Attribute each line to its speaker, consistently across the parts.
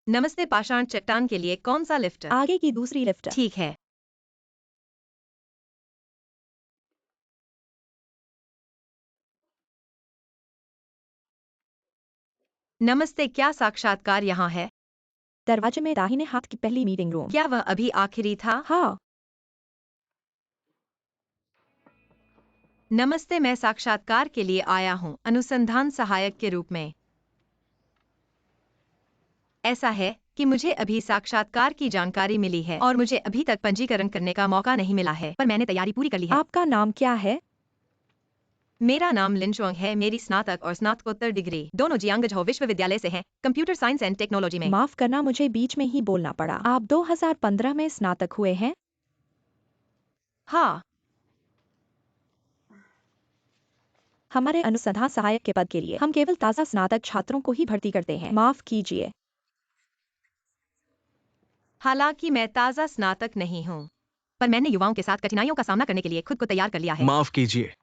Speaker 1: नमस्ते, पाषाण चट्टान के लिए कौन सा लिफ्ट?
Speaker 2: आगे की दूसरी लिफ्ट।
Speaker 1: ठीक है। नमस्ते, क्या साक्षात्कार यहाँ है?
Speaker 2: दरवाजे में दाहिने हाथ की पहली मीटिंग रूम।
Speaker 1: क्या वह अभी आखिरी था?
Speaker 2: हाँ।
Speaker 1: नमस्ते, मैं साक्षात्कार के लिए आया हूँ, अनुसंधान सहायक के रूप में। ऐसा है कि मुझे अभी साक्षात्कार की जानकारी मिली है और मुझे अभी तक पंजीकरण करने का मौका नहीं मिला है, पर मैंने तैयारी पूरी कर ली है।
Speaker 2: आपका नाम क्या है?
Speaker 1: मेरा नाम लिन चुंग है। मेरी स्नातक और स्नातकोत्तर डिग्री दोनों जियांगझो विश्वविद्यालय से है, कंप्यूटर साइंस एंड टेक्नोलॉजी में।
Speaker 2: माफ करना, मुझे बीच में ही बोलना पड़ा। आप 2015 में स्नातक हुए हैं?
Speaker 1: हाँ।
Speaker 2: हमारे अनुसंधान सहायक के पद के लिए हम केवल ताज़ा स्नातक छात्रों को ही भर्ती करते हैं। माफ कीजिए।
Speaker 1: हालांकि मैं ताज़ा स्नातक नहीं हूँ, पर मैंने युवाओं के साथ कठिनाइयों का सामना करने के लिए खुद को तैयार कर लिया है।
Speaker 3: माफ कीजिए।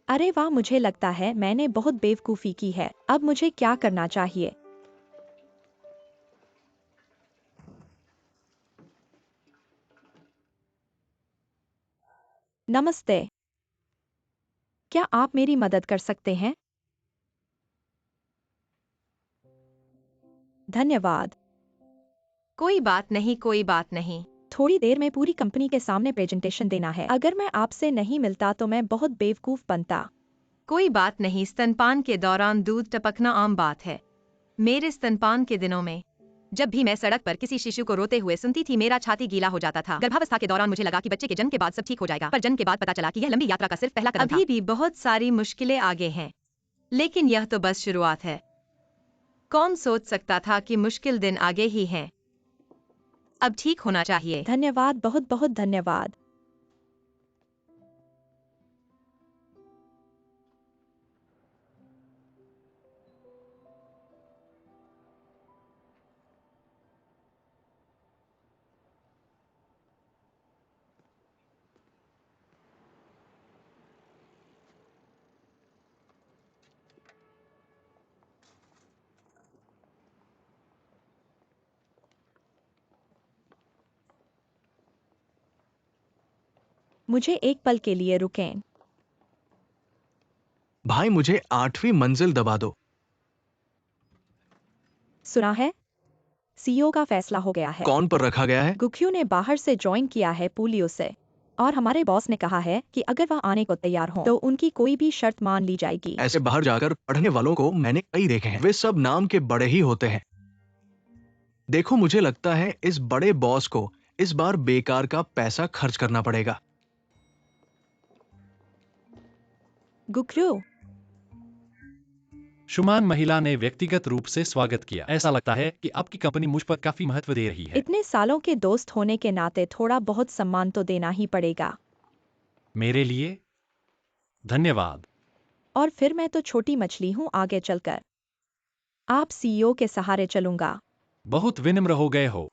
Speaker 2: अरे वाह, मुझे लगता है मैंने बहुत बेवकूफ़ी की है। अब मुझे क्या करना चाहिए? नमस्ते। क्या आप मेरी मदद कर सकते हैं? धन्यवाद।
Speaker 1: कोई बात नहीं, कोई बात नहीं।
Speaker 2: थोड़ी देर में पूरी कंपनी के सामने प्रेजेंटेशन देना है। अगर मैं आपसे नहीं मिलता तो मैं बहुत बेवकूफ़ बनता।
Speaker 1: कोई बात नहीं, स्तनपान के दौरान दूध टपकना आम बात है। मेरे स्तनपान के दिनों में जब भी मैं सड़क पर किसी शिशु को रोते हुए सुनती थी, मेरा छाती गीला हो जाता था। गर्भावस्था के दौरान मुझे लगा कि बच्चे के जन्म के बाद सब ठीक हो जाएगा, पर जन्म के बाद पता चला कि यह लंबी यात्रा का सिर्फ पहला कदम था। अभी भी बहुत सारी मुश्किलें आगे हैं, लेकिन यह तो बस शुरुआत है। कौन सोच सकता था कि मुश्किल दिन आगे ही हैं। अब ठीक होना चाहिए।
Speaker 2: धन्यवाद, बहुत बहुत धन्यवाद। मुझे एक पल के लिए रुकें।
Speaker 3: भाई, मुझे 8वीं मंजिल दबा दो।
Speaker 2: सुना है? सीईओ का फैसला हो गया है।
Speaker 3: कौन पर रखा गया है?
Speaker 2: गुक्यू ने बाहर से ज्वाइन किया है, पुलियो से। और हमारे बॉस ने कहा है कि अगर वह आने को तैयार हो तो उनकी कोई भी शर्त मान ली जाएगी।
Speaker 3: ऐसे बाहर जाकर पढ़ने वालों को मैंने कई देखे हैं, वे सब नाम के बड़े ही होते हैं। देखो, मुझे लगता है इस बड़े बॉस को इस बार बेकार का पैसा खर्च करना पड़ेगा।
Speaker 2: गुक्यू,
Speaker 4: शुमान महिला ने व्यक्तिगत रूप से स्वागत किया। ऐसा लगता है कि आपकी कंपनी मुझ पर काफी महत्व दे रही है।
Speaker 2: इतने सालों के दोस्त होने के नाते थोड़ा बहुत सम्मान तो देना ही पड़ेगा।
Speaker 4: मेरे लिए धन्यवाद।
Speaker 2: और फिर मैं तो छोटी मछली हूँ आगे चलकर। आप सीईओ के सहारे चलूंगा।
Speaker 4: बहुत विनम्र हो गए हो।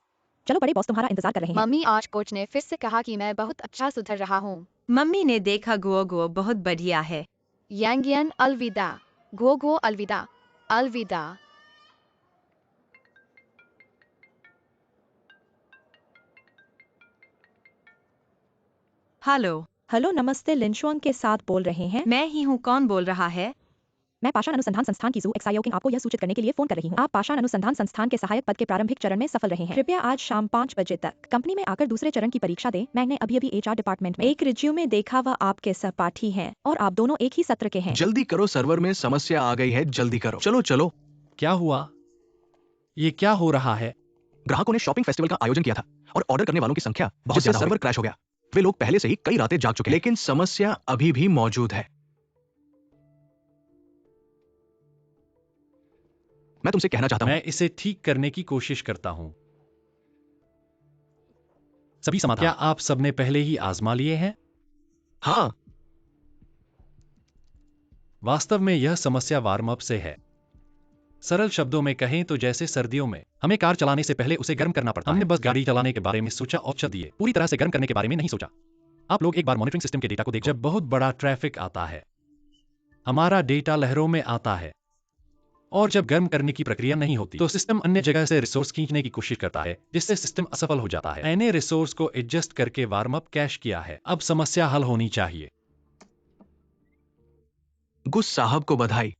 Speaker 2: चलो, बड़े बॉस तुम्हारा इंतजार कर रहे हैं।
Speaker 5: मम्मी, आज कोच ने फिर से कहा कि मैं बहुत अच्छा सुधर रहा हूँ।
Speaker 1: मम्मी ने देखा, गुओ गुओ बहुत बढ़िया है।
Speaker 5: यांगियन अलविदा। गो गो अलविदा। अलविदा।
Speaker 1: हेलो।
Speaker 2: हेलो, नमस्ते, लिनशुआंग के साथ बोल रहे हैं?
Speaker 1: मैं ही हूँ, कौन बोल रहा है?
Speaker 2: मैं पाषाण अनुसंधान संस्थान की एक्सायोकिंग आपको यह सूचित करने के लिए फोन कर रही हूँ। आप पाषाण अनुसंधान संस्थान के सहायक पद के प्रारंभिक चरण में सफल रहे हैं। कृपया आज शाम 5 बजे तक कंपनी में आकर दूसरे चरण की परीक्षा दें। मैंने अभी एचआर डिपार्टमेंट में एक रिज्यूमे देखा, वह आपके सहपाठी हैं और आप दोनों एक ही सत्र के हैं।
Speaker 3: जल्दी करो, सर्वर में समस्या आ गई है, जल्दी करो। चलो चलो।
Speaker 4: क्या हुआ? ये क्या हो रहा है?
Speaker 3: ग्राहकों ने शॉपिंग फेस्टिवल का आयोजन किया था और ऑर्डर करने वालों की संख्या बहुत ज्यादा, सर्वर क्रैश हो गया। वे लोग पहले से ही कई रातें जाग चुके हैं, लेकिन समस्या अभी भी मौजूद है। मैं तुमसे कहना चाहता हूं।
Speaker 4: मैं इसे ठीक करने की कोशिश करता हूँ। सभी समाधान क्या आप सबने पहले ही आजमा लिए हैं?
Speaker 3: हाँ।
Speaker 4: वास्तव में यह समस्या वार्म अप से है। सरल शब्दों में कहें तो जैसे सर्दियों में हमें कार चलाने से पहले उसे गर्म करना पड़ता है। हमने बस गाड़ी चलाने के बारे में सोचा और चल दिए, पूरी तरह से गर्म करने के बारे में नहीं सोचा। आप लोग एक बार मॉनिटरिंग सिस्टम के डेटा को देखो। जब बहुत बड़ा ट्रैफिक आता है, हमारा डेटा लहरों में आता है, और जब गर्म करने की प्रक्रिया नहीं होती तो सिस्टम अन्य जगह से रिसोर्स खींचने की कोशिश करता है, जिससे सिस्टम असफल हो जाता है। मैंने रिसोर्स को एडजस्ट करके वार्म अप कैश किया है। अब समस्या हल होनी चाहिए।
Speaker 3: गुस साहब को बधाई।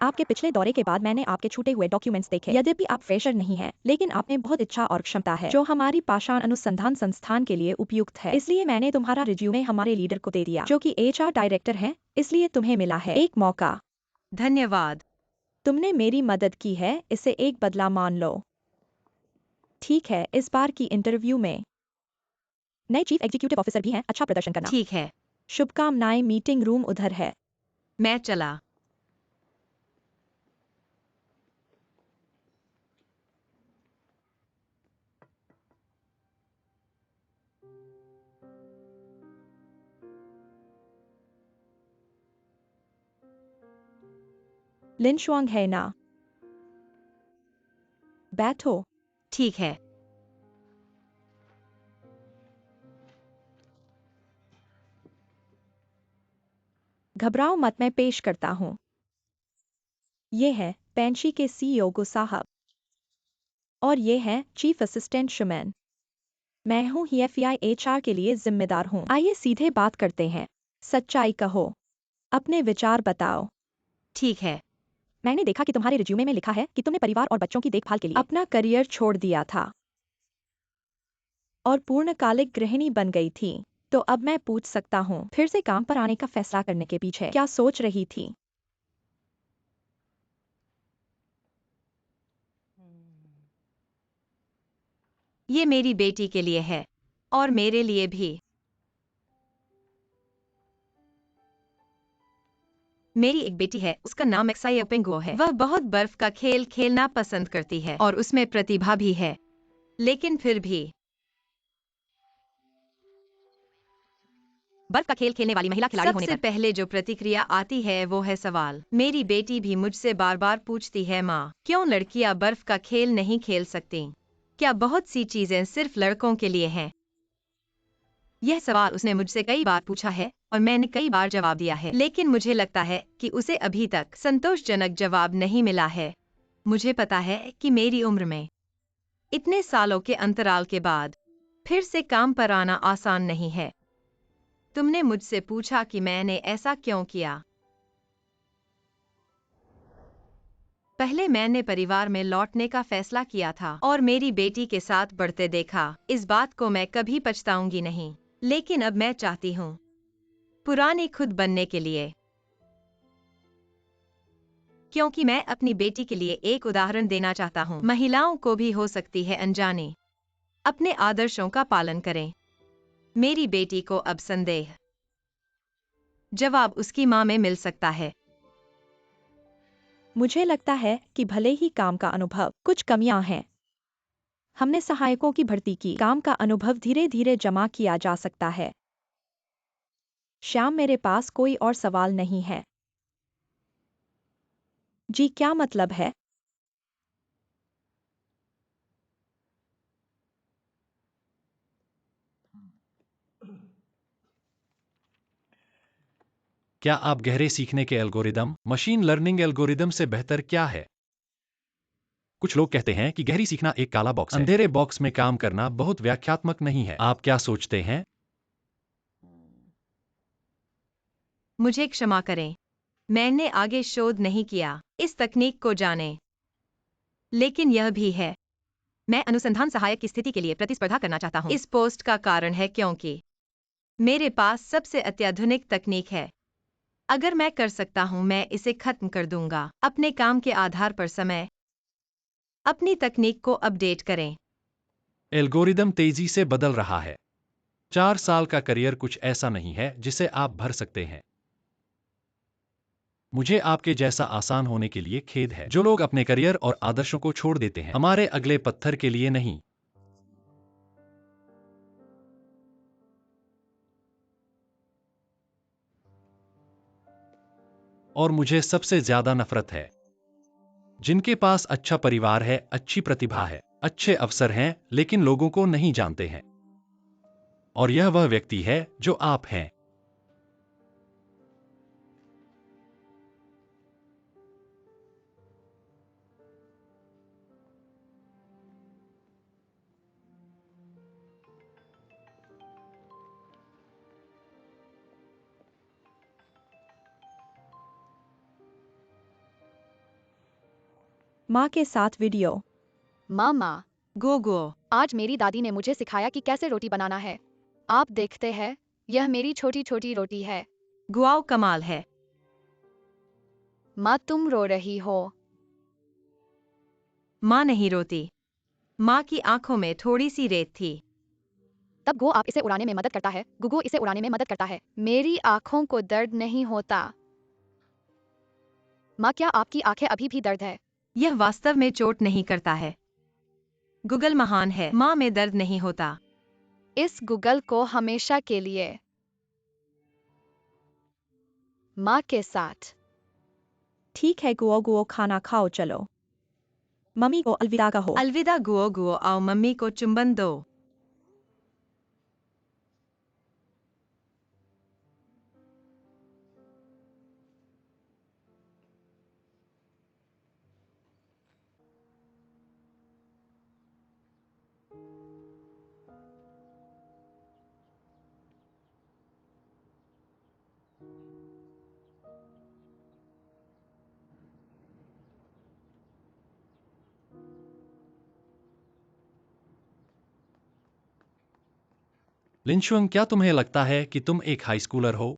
Speaker 2: आपके पिछले दौरे के बाद मैंने आपके छूटे हुए डॉक्यूमेंट्स देखे। यद्यपि आप फ्रेशर नहीं हैं, लेकिन आप में बहुत इच्छा और क्षमता है, जो हमारी पाषाण अनुसंधान संस्थान के लिए उपयुक्त है। इसलिए मैंने तुम्हारा रिज्यूमे हमारे लीडर को दे दिया, जो कि एचआर डायरेक्टर हैं। इसलिए तुम्हें मिला है एक मौका।
Speaker 1: धन्यवाद।
Speaker 2: तुमने मेरी मदद की है, इसे एक बदला मान लो। ठीक है, इस बार की इंटरव्यू में नए चीफ एग्जीक्यूटिव ऑफिसर भी हैं। अच्छा प्रदर्शन करना।
Speaker 1: ठीक है,
Speaker 2: शुभकामनाएं। मीटिंग रूम उधर है।
Speaker 1: मैं चला।
Speaker 2: लिनशुआंग है ना? बैठो।
Speaker 1: ठीक है।
Speaker 2: घबराओ मत, मैं पेश करता हूँ। ये है पेंशी के सीईओ गो साहब, और ये है चीफ असिस्टेंट शुमैन। मैं हूँ ही एफआई एचआर के लिए जिम्मेदार हूँ। आइए सीधे बात करते हैं। सच्चाई कहो, अपने विचार बताओ।
Speaker 1: ठीक है।
Speaker 2: मैंने देखा कि तुम्हारे रिज्यूमे में लिखा है कि तुमने परिवार और बच्चों की देखभाल के लिए अपना करियर छोड़ दिया था और पूर्णकालिक गृहिणी बन गई थी। तो अब मैं पूछ सकता हूँ, फिर से काम पर आने का फैसला करने के पीछे क्या सोच रही थी?
Speaker 1: ये मेरी बेटी के लिए है और मेरे लिए भी। मेरी एक बेटी है, उसका नाम एक्साई ओपेंगो है। वह बहुत बर्फ का खेल खेलना पसंद करती है और उसमें प्रतिभा भी है, लेकिन फिर भी बर्फ का खेल खेलने वाली महिला खिलाड़ी होने पर सबसे पहले जो प्रतिक्रिया आती है वो है सवाल। मेरी बेटी भी मुझसे बार बार पूछती है, माँ, क्यों लड़कियां बर्फ का खेल नहीं खेल सकती? क्या बहुत सी चीजें सिर्फ लड़कों के लिए हैं? यह सवाल उसने मुझसे कई बार पूछा है और मैंने कई बार जवाब दिया है, लेकिन मुझे लगता है कि उसे अभी तक संतोषजनक जवाब नहीं मिला है। मुझे पता है कि मेरी उम्र में इतने सालों के अंतराल के बाद फिर से काम पर आना आसान नहीं है। तुमने मुझसे पूछा कि मैंने ऐसा क्यों किया। पहले मैंने परिवार में लौटने का फैसला किया था और मेरी बेटी के साथ बढ़ते देखा। इस बात को मैं कभी पछताऊंगी नहीं, लेकिन अब मैं चाहती हूँ पुरानी खुद बनने के लिए, क्योंकि मैं अपनी बेटी के लिए एक उदाहरण देना चाहता हूँ। महिलाओं को भी हो सकती है अनजाने अपने आदर्शों का पालन करें। मेरी बेटी को अब संदेह जवाब उसकी माँ में मिल सकता है।
Speaker 2: मुझे लगता है कि भले ही काम का अनुभव कुछ कमियां हैं, हमने सहायकों की भर्ती की। काम का अनुभव धीरे धीरे जमा किया जा सकता है। श्याम, मेरे पास कोई और सवाल नहीं है। जी, क्या मतलब है?
Speaker 4: क्या आप गहरे सीखने के एल्गोरिदम, मशीन लर्निंग एल्गोरिदम से बेहतर क्या है? कुछ लोग कहते हैं कि गहरी सीखना एक काला बॉक्स है। अंधेरे बॉक्स में काम करना बहुत व्याख्यात्मक नहीं है। आप क्या सोचते हैं?
Speaker 1: मुझे क्षमा करें, मैंने आगे शोध नहीं किया इस तकनीक को जाने, लेकिन यह भी है, मैं अनुसंधान सहायक की स्थिति के लिए प्रतिस्पर्धा करना चाहता हूँ। इस पोस्ट का कारण है क्योंकि मेरे पास सबसे अत्याधुनिक तकनीक है। अगर मैं कर सकता हूँ, मैं इसे खत्म कर दूंगा। अपने काम के आधार पर समय अपनी तकनीक को अपडेट करें।
Speaker 4: एल्गोरिदम तेजी से बदल रहा है। 4 साल का करियर कुछ ऐसा नहीं है जिसे आप भर सकते हैं। मुझे आपके जैसा आसान होने के लिए खेद है, जो लोग अपने करियर और आदर्शों को छोड़ देते हैं हमारे अगले पत्थर के लिए नहीं। और मुझे सबसे ज्यादा नफरत है जिनके पास अच्छा परिवार है, अच्छी प्रतिभा है, अच्छे अवसर हैं, लेकिन लोगों को नहीं जानते हैं। और यह वह व्यक्ति है जो आप हैं।
Speaker 2: माँ के साथ वीडियो।
Speaker 5: मामा,
Speaker 1: गोगो,
Speaker 5: आज मेरी दादी ने मुझे सिखाया कि कैसे रोटी बनाना है। आप देखते हैं, यह मेरी छोटी छोटी रोटी है।
Speaker 1: गुआओ कमाल है।
Speaker 5: माँ, तुम रो रही हो।
Speaker 1: माँ नहीं रोती। माँ की आंखों में थोड़ी सी रेत थी।
Speaker 5: तब गो आप इसे उड़ाने में मदद करता है, गुगो इसे उड़ाने में मदद करता है। मेरी आंखों को दर्द नहीं होता। माँ, क्या आपकी आंखें अभी भी दर्द है?
Speaker 1: यह वास्तव में चोट नहीं करता है। गूगल महान है। माँ में दर्द नहीं होता।
Speaker 5: इस गूगल को हमेशा के लिए। माँ के साथ।
Speaker 2: ठीक है गुओ गुओ, खाना खाओ चलो। मम्मी को अलविदा कहो।
Speaker 1: अलविदा गुओ गुओ, आओ मम्मी को चुंबन दो।
Speaker 4: लिंशुअंग, क्या तुम्हें लगता है कि तुम एक हाई स्कूलर हो?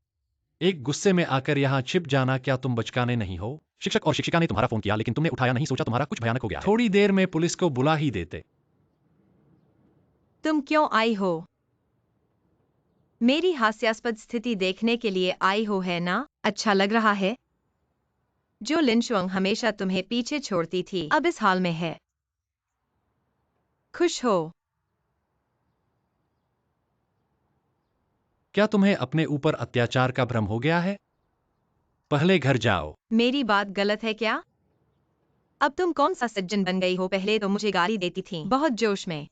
Speaker 4: एक गुस्से में आकर यहाँ छिप जाना, क्या तुम बचकाने नहीं हो? शिक्षक और शिक्षिका ने तुम्हारा फोन किया, लेकिन तुमने उठाया नहीं, सोचा तुम्हारा कुछ भयानक हो गया है। थोड़ी देर में पुलिस को बुला ही देते।
Speaker 1: तुम क्यों आई हो? मेरी हास्यास्पद स्थिति देखने के लिए आई हो है ना? अच्छा लग रहा है। जो लिंशुअंग हमेशा तुम्हें पीछे छोड़ती थी, अब इस हाल में है। खुश हो?
Speaker 4: क्या तुम्हें अपने ऊपर अत्याचार का भ्रम हो गया है? पहले घर जाओ।
Speaker 1: मेरी बात गलत है क्या? अब तुम कौन सा सज्जन बन गई हो? पहले तो मुझे गाली देती थी, बहुत जोश में।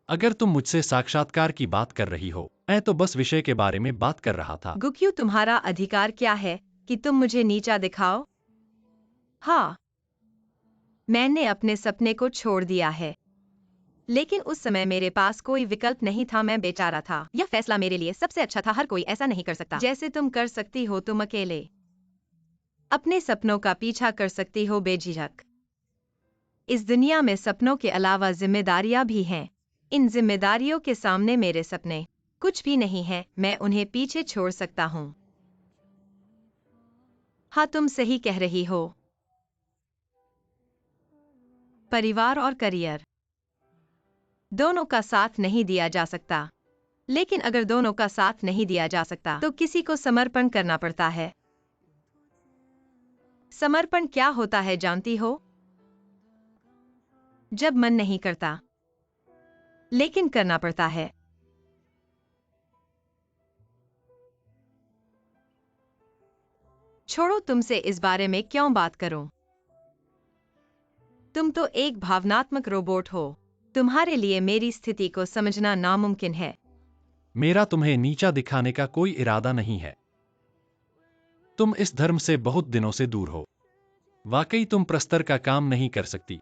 Speaker 4: अगर तुम मुझसे साक्षात्कार की बात कर रही हो, मैं तो बस विषय के बारे में बात कर रहा था।
Speaker 1: गुक्यू, तुम्हारा अधिकार क्या है कि तुम मुझे नीचा दिखाओ? हाँ, मैंने अपने सपने को छोड़ दिया है, लेकिन उस समय मेरे पास कोई विकल्प नहीं था। मैं बेचारा था। यह फैसला मेरे लिए सबसे अच्छा था। हर कोई ऐसा नहीं कर सकता जैसे तुम कर सकती हो। तुम अकेले अपने सपनों का पीछा कर सकती हो बेझिझक। इस दुनिया में सपनों के अलावा जिम्मेदारियां भी हैं। इन जिम्मेदारियों के सामने मेरे सपने कुछ भी नहीं है। मैं उन्हें पीछे छोड़ सकता हूँ। हाँ, तुम सही कह रही हो। परिवार और करियर दोनों का साथ नहीं दिया जा सकता, लेकिन अगर दोनों का साथ नहीं दिया जा सकता तो किसी को समर्पण करना पड़ता है। समर्पण क्या होता है जानती हो? जब मन नहीं करता, लेकिन करना पड़ता है। छोड़ो, तुमसे इस बारे में क्यों बात करूं? तुम तो एक भावनात्मक रोबोट हो। तुम्हारे लिए मेरी स्थिति को समझना नामुमकिन है।
Speaker 4: मेरा तुम्हें नीचा दिखाने का कोई इरादा नहीं है। तुम इस धर्म से बहुत दिनों से दूर हो। वाकई तुम प्रस्तर का काम नहीं कर सकती।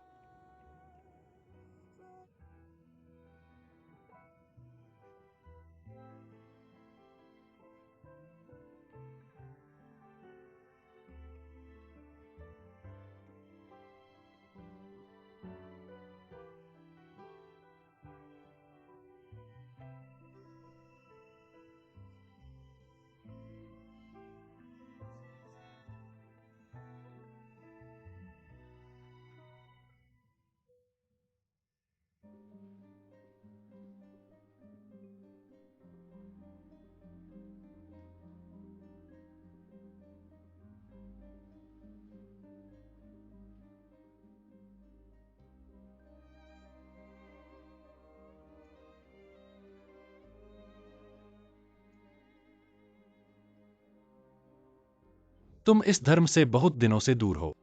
Speaker 4: तुम इस धर्म से बहुत दिनों से दूर हो।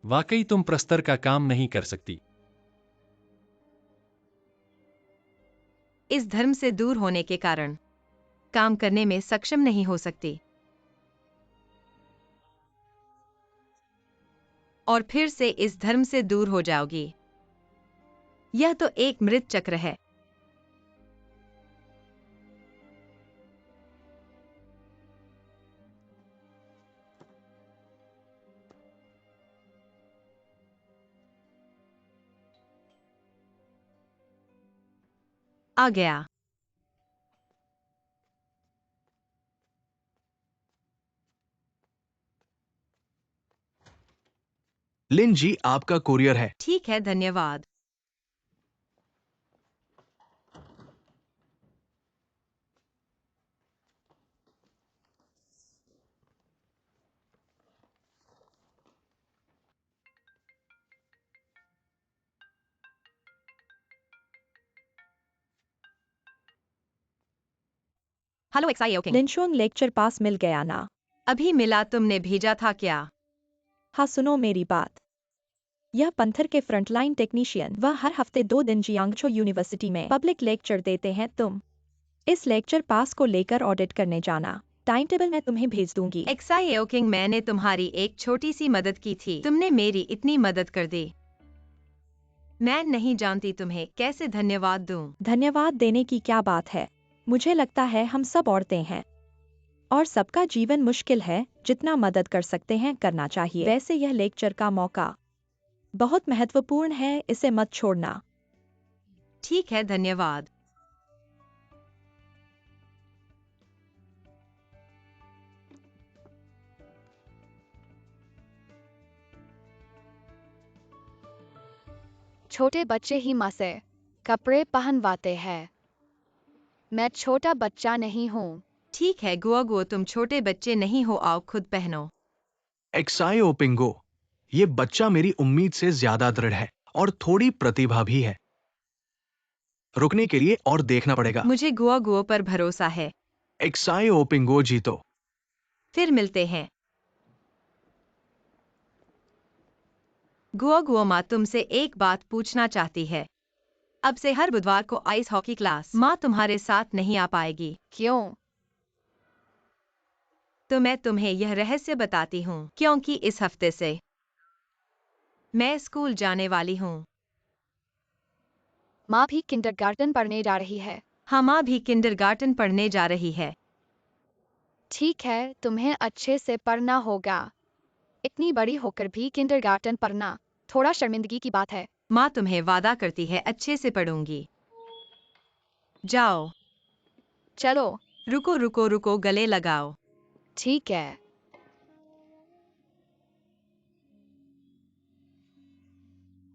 Speaker 4: वाकई तुम प्रस्तर का काम नहीं कर सकती।
Speaker 1: इस धर्म से दूर होने के कारण काम करने में सक्षम नहीं हो सकती। और फिर से इस धर्म से दूर हो जाओगी। यह तो एक मृत चक्र है। आ गया।
Speaker 3: लिन जी, आपका कुरियर है।
Speaker 1: ठीक है, धन्यवाद। हेलो एक्साई ओकिंग।
Speaker 2: लिनशुंग लेक्चर पास मिल गया ना?
Speaker 1: अभी मिला, तुमने भेजा था क्या?
Speaker 2: हाँ, सुनो मेरी बात। यह पंथर के फ्रंटलाइन टेक्नीशियन वह हर हफ्ते 2 दिन जियांगछो यूनिवर्सिटी में पब्लिक लेक्चर देते हैं। तुम इस लेक्चर पास को लेकर ऑडिट करने जाना। टाइम टेबल मैं तुम्हें भेज दूंगी।
Speaker 1: एक्साई ओकिंग, मैंने तुम्हारी एक छोटी सी मदद की थी, तुमने मेरी इतनी मदद कर दी। मैं नहीं जानती तुम्हें कैसे धन्यवाद दूं।
Speaker 2: धन्यवाद देने की क्या बात है? मुझे लगता है हम सब औरतें हैं और सबका जीवन मुश्किल है। जितना मदद कर सकते हैं करना चाहिए। वैसे यह लेक्चर का मौका बहुत महत्वपूर्ण है, इसे मत छोड़ना।
Speaker 1: ठीक है, धन्यवाद।
Speaker 5: छोटे बच्चे ही माँ से कपड़े पहनवाते हैं। मैं छोटा बच्चा नहीं हूँ।
Speaker 1: ठीक है गुआ, तुम छोटे बच्चे नहीं हो, आओ खुद पहनो।
Speaker 3: एक्साई ओपिंगो, ये बच्चा मेरी उम्मीद से ज्यादा दृढ़ है और थोड़ी प्रतिभा भी है। रुकने के लिए और देखना पड़ेगा।
Speaker 1: मुझे गुआ पर भरोसा है।
Speaker 3: एक्साई ओपिंगो जीतो।
Speaker 1: फिर मिलते हैं। गुआ माँ तुमसे एक बात पूछना चाहती है। अब से हर बुधवार को आइस हॉकी क्लास माँ तुम्हारे साथ नहीं आ पाएगी।
Speaker 5: क्यों?
Speaker 1: तो मैं तुम्हें यह रहस्य बताती हूँ, क्योंकि इस हफ्ते से मैं स्कूल जाने वाली हूँ।
Speaker 5: माँ भी किंडरगार्टन पढ़ने जा रही है।
Speaker 1: हाँ, माँ भी किंडरगार्टन पढ़ने जा रही है।
Speaker 5: ठीक है, तुम्हें अच्छे से पढ़ना होगा। इतनी बड़ी होकर भी किंडरगार्टन पढ़ना थोड़ा शर्मिंदगी की बात है।
Speaker 1: माँ तुम्हें वादा करती है अच्छे से पढ़ूंगी। जाओ।
Speaker 5: चलो।
Speaker 1: रुको, गले लगाओ।
Speaker 5: ठीक है।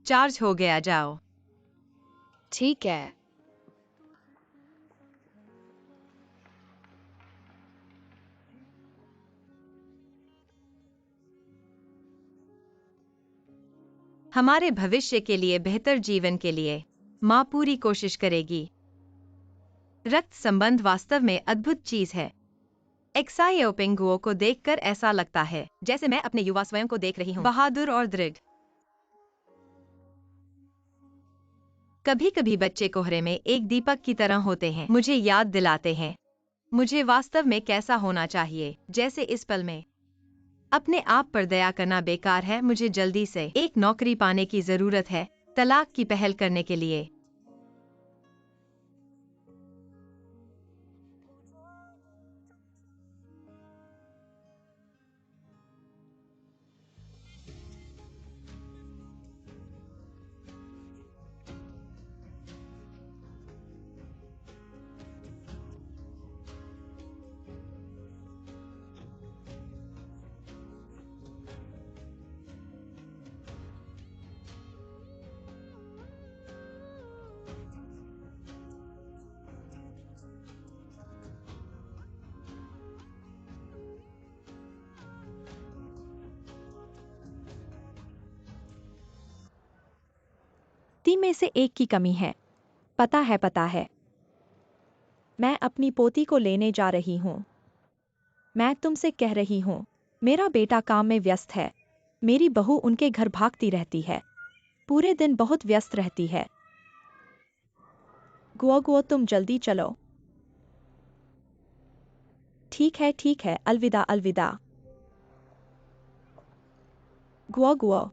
Speaker 1: चार्ज हो गया, जाओ।
Speaker 5: ठीक है।
Speaker 1: हमारे भविष्य के लिए, बेहतर जीवन के लिए माँ पूरी कोशिश करेगी। रक्त संबंध वास्तव में अद्भुत चीज है। एक्साई ओपिंगुओ को देखकर ऐसा लगता है जैसे मैं अपने युवा स्वयं को देख रही हूँ, बहादुर और दृढ़। कभी कभी बच्चे कोहरे में एक दीपक की तरह होते हैं, मुझे याद दिलाते हैं मुझे वास्तव में कैसा होना चाहिए। जैसे इस पल में अपने आप पर दया करना बेकार है। मुझे जल्दी से एक नौकरी पाने की जरूरत है, तलाक की पहल करने के लिए।
Speaker 2: तीन में से एक की कमी है। पता है। मैं अपनी पोती को लेने जा रही हूँ। मैं तुमसे कह रही हूँ, मेरा बेटा काम में व्यस्त है। मेरी बहू उनके घर भागती रहती है। पूरे दिन बहुत व्यस्त रहती है। गुओ गुओ, तुम जल्दी चलो। ठीक है, अलविदा अलविदा। Guo Guo.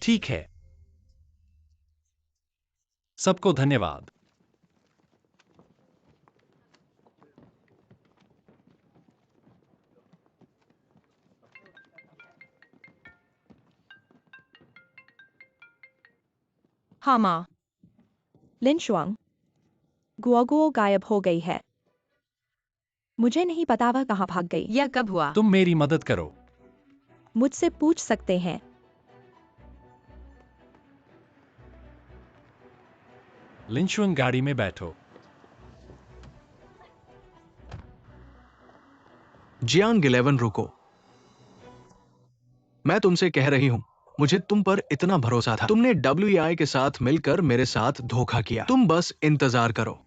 Speaker 4: ठीक है। सबको धन्यवाद।
Speaker 1: हाँ माँ।
Speaker 2: लिन शुआंग, गुओ गुओ गायब हो गई है। मुझे नहीं पता वह कहाँ भाग गई।
Speaker 1: यह कब हुआ?
Speaker 4: तुम मेरी मदद करो।
Speaker 2: मुझसे पूछ सकते हैं।
Speaker 4: लिंशुअन, गाड़ी में बैठो।
Speaker 3: जियांग 11, रुको। मैं तुमसे कह रही हूँ, मुझे तुम पर इतना भरोसा था। तुमने WEI के साथ मिलकर मेरे साथ धोखा किया। तुम बस इंतजार करो।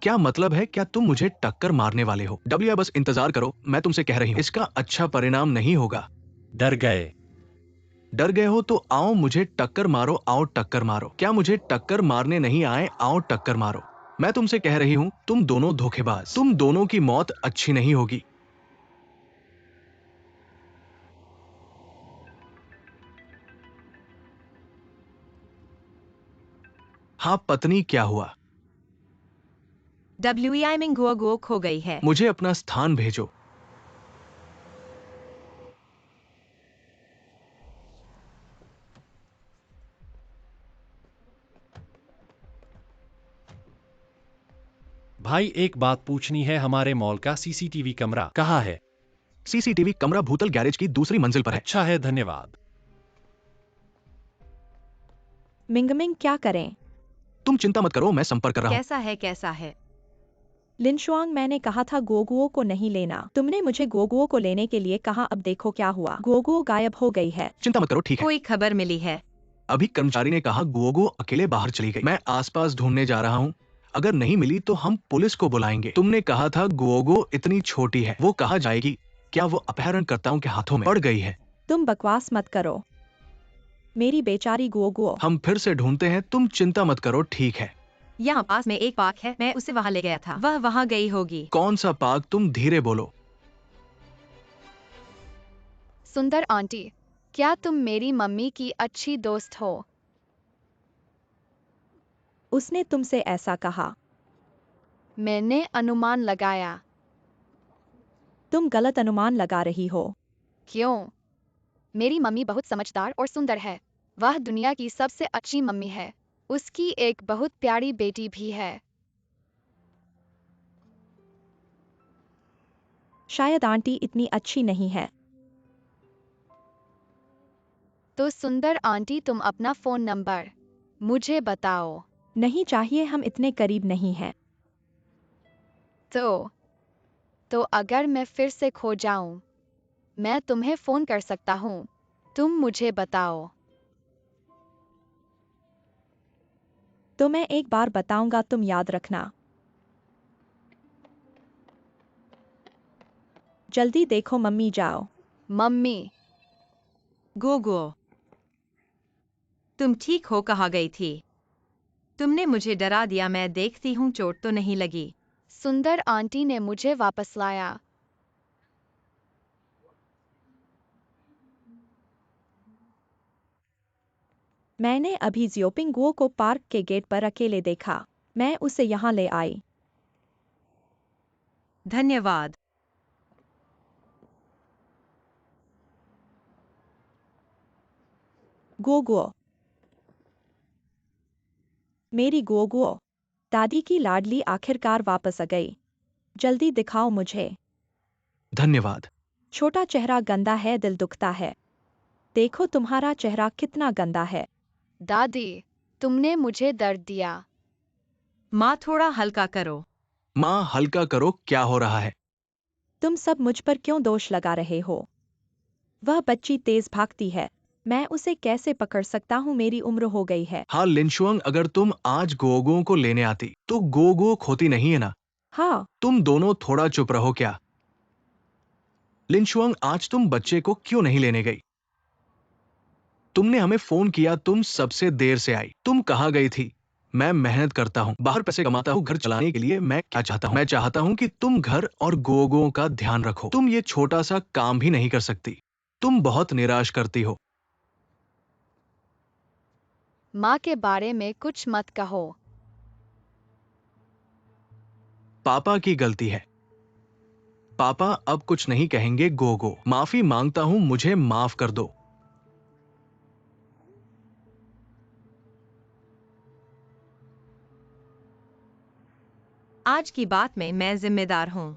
Speaker 3: क्या मतलब है? क्या तुम मुझे टक्कर मारने वाले हो? WEI, बस इंतजार करो। मैं तुमसे कह रही हूँ, इसका अच्छा परिणाम नहीं होगा।
Speaker 4: डर गए?
Speaker 3: डर गए हो तो आओ मुझे टक्कर मारो, आओ टक्कर मारो। क्या मुझे टक्कर मारने नहीं आए? आओ टक्कर मारो। मैं तुमसे कह रही हूँ, तुम दोनों धोखेबाज। तुम दोनों की मौत अच्छी नहीं होगी। हाँ पत्नी, क्या हुआ?
Speaker 1: WEI में गुओ गुओ खो गई है।
Speaker 3: मुझे अपना स्थान भेजो।
Speaker 4: भाई, एक बात पूछनी है। हमारे मॉल का CCTV कमरा कहाँ है?
Speaker 3: CCTV कमरा भूतल गैरेज की दूसरी मंजिल पर है।
Speaker 4: अच्छा है, धन्यवाद।
Speaker 2: मिंगमिंग, क्या करें?
Speaker 3: तुम चिंता मत करो, मैं संपर्क कर रहा हूँ।
Speaker 1: कैसा है?
Speaker 2: लिन शुआंग, मैंने कहा था गोगुओ को नहीं लेना। तुमने मुझे गोगुओ को लेने के लिए कहा, अब देखो क्या हुआ। गोगुओ गायब हो गई है।
Speaker 3: चिंता मत करो, ठीक है।
Speaker 1: कोई खबर मिली है?
Speaker 3: अभी कर्मचारी ने कहा गुओगो अकेले बाहर चली गई। मैं आसपास ढूंढने जा रहा हूँ। अगर नहीं मिली तो हम पुलिस को बुलाएंगे। तुमने कहा था गुओगो इतनी छोटी है, वो कहाँ जाएगी? क्या वो अपहरणकर्ताओं के हाथों में पड़ गई है?
Speaker 2: तुम बकवास मत करो। मेरी बेचारी गोगुओ।
Speaker 3: हम फिर से ढूंढते हैं, तुम चिंता मत करो, ठीक है।
Speaker 1: यहाँ पास में एक पार्क है, मैं उसे वहाँ ले गया था। वह वहाँ गई होगी।
Speaker 3: कौन सा पार्क? तुम धीरे बोलो।
Speaker 5: सुंदर आंटी, क्या तुम मेरी मम्मी की अच्छी दोस्त हो?
Speaker 2: उसने तुमसे ऐसा कहा?
Speaker 5: मैंने अनुमान लगाया।
Speaker 2: तुम गलत अनुमान लगा रही हो।
Speaker 5: क्यों? मेरी मम्मी बहुत समझदार और सुंदर है। वह दुनिया की सबसे अच्छी मम्मी है। उसकी एक बहुत प्यारी बेटी भी है।
Speaker 2: शायद आंटी इतनी अच्छी नहीं है।
Speaker 5: तो सुंदर आंटी, तुम अपना फोन नंबर मुझे बताओ।
Speaker 2: नहीं चाहिए, हम इतने करीब नहीं हैं।
Speaker 5: तो अगर मैं फिर से खो जाऊं, मैं तुम्हें फोन कर सकता हूं। तुम मुझे बताओ।
Speaker 2: तो मैं एक बार बताऊंगा, तुम याद रखना। जल्दी देखो मम्मी, जाओ।
Speaker 5: मम्मी,
Speaker 1: गोगो, तुम ठीक हो? कहाँ गई थी? तुमने मुझे डरा दिया। मैं देखती हूँ चोट तो नहीं लगी।
Speaker 5: सुंदर आंटी ने मुझे वापस लाया।
Speaker 2: मैंने अभी जियोपिंग गुओ को पार्क के गेट पर अकेले देखा। मैं उसे यहाँ ले आई।
Speaker 1: धन्यवाद।
Speaker 2: गोगुओ, मेरी गोगुओ, दादी की लाडली आखिरकार वापस आ गई। जल्दी दिखाओ मुझे।
Speaker 3: धन्यवाद।
Speaker 2: छोटा चेहरा गंदा है, दिल दुखता है। देखो तुम्हारा चेहरा कितना गंदा है।
Speaker 5: दादी, तुमने मुझे दर्द दिया।
Speaker 1: माँ, थोड़ा हल्का करो।
Speaker 3: माँ, हल्का करो, क्या हो रहा है?
Speaker 2: तुम सब मुझ पर क्यों दोष लगा रहे हो? वह बच्ची तेज भागती है। मैं उसे कैसे पकड़ सकता हूँ, मेरी उम्र हो गई है।
Speaker 3: हाँ लिनशुआंग, अगर तुम आज गोगो को लेने आती तो गोगो खोती नहीं है ना।
Speaker 2: हाँ,
Speaker 3: तुम दोनों थोड़ा चुप रहो क्या। लिनशुआंग, आज तुम बच्चे को क्यों नहीं लेने गई। तुमने हमें फोन किया, तुम सबसे देर से आई। तुम कहाँ गई थी। मैं मेहनत करता हूँ, बाहर पैसे कमाता हूँ घर चलाने के लिए। मैं क्या चाहता हूँ, मैं चाहता हूँ कि तुम घर और गोगो का ध्यान रखो। तुम ये छोटा सा काम भी नहीं कर सकती। तुम बहुत निराश करती हो।
Speaker 5: माँ के बारे में कुछ मत कहो।
Speaker 3: पापा की गलती है। पापा अब कुछ नहीं कहेंगे। गोगो, माफी मांगता हूँ, मुझे माफ कर दो।
Speaker 1: आज की बात में मैं जिम्मेदार हूँ।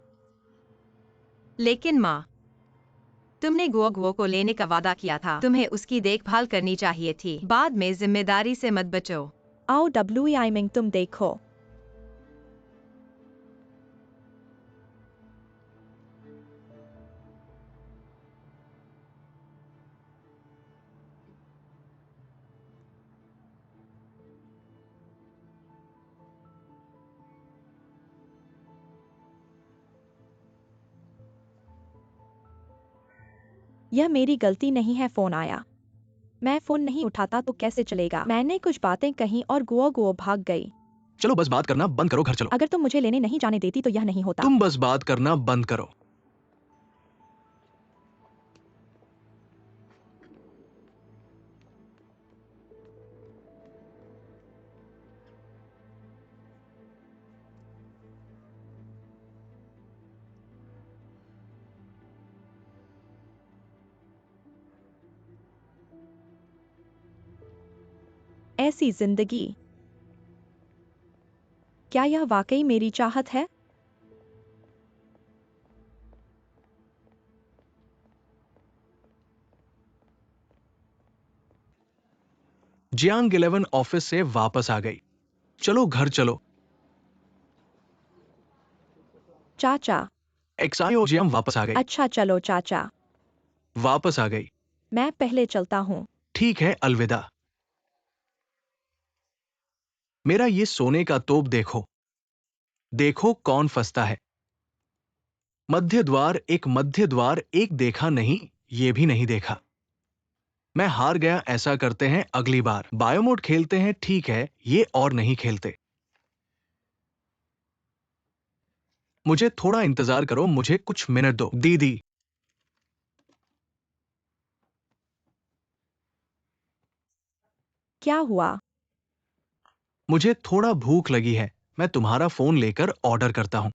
Speaker 1: लेकिन माँ, तुमने गुओगुओ को लेने का वादा किया था, तुम्हें उसकी देखभाल करनी चाहिए थी। बाद में जिम्मेदारी से मत बचो।
Speaker 2: आओ WEI मिंग, तुम देखो। यह मेरी गलती नहीं है, फोन आया। मैं फोन नहीं उठाता तो कैसे चलेगा। मैंने कुछ बातें कहीं और गुओ गुओ भाग गई।
Speaker 3: चलो बस बात करना बंद करो, घर चलो।
Speaker 2: अगर तुम मुझे लेने नहीं जाने देती तो यह नहीं होता।
Speaker 3: तुम बस बात करना बंद करो।
Speaker 2: ऐसी जिंदगी, क्या यह वाकई मेरी चाहत है।
Speaker 3: जियांग 11 ऑफिस से वापस आ गई। चलो घर चलो।
Speaker 2: चाचा,
Speaker 3: एक्सायो जियांग वापस आ गई।
Speaker 2: अच्छा चलो चाचा,
Speaker 3: वापस आ गई।
Speaker 2: मैं पहले चलता हूँ।
Speaker 3: ठीक है, अलविदा। मेरा ये सोने का तोप देखो। देखो कौन फंसता है। मध्य द्वार एक देखा नहीं, ये भी नहीं देखा। मैं हार गया। ऐसा करते हैं अगली बार। बायोमोड खेलते हैं, ठीक है, ये और नहीं खेलते। मुझे थोड़ा इंतजार करो, मुझे कुछ मिनट दो। दीदी,
Speaker 2: क्या हुआ।
Speaker 3: मुझे थोड़ा भूख लगी है। मैं तुम्हारा फोन लेकर ऑर्डर करता हूं।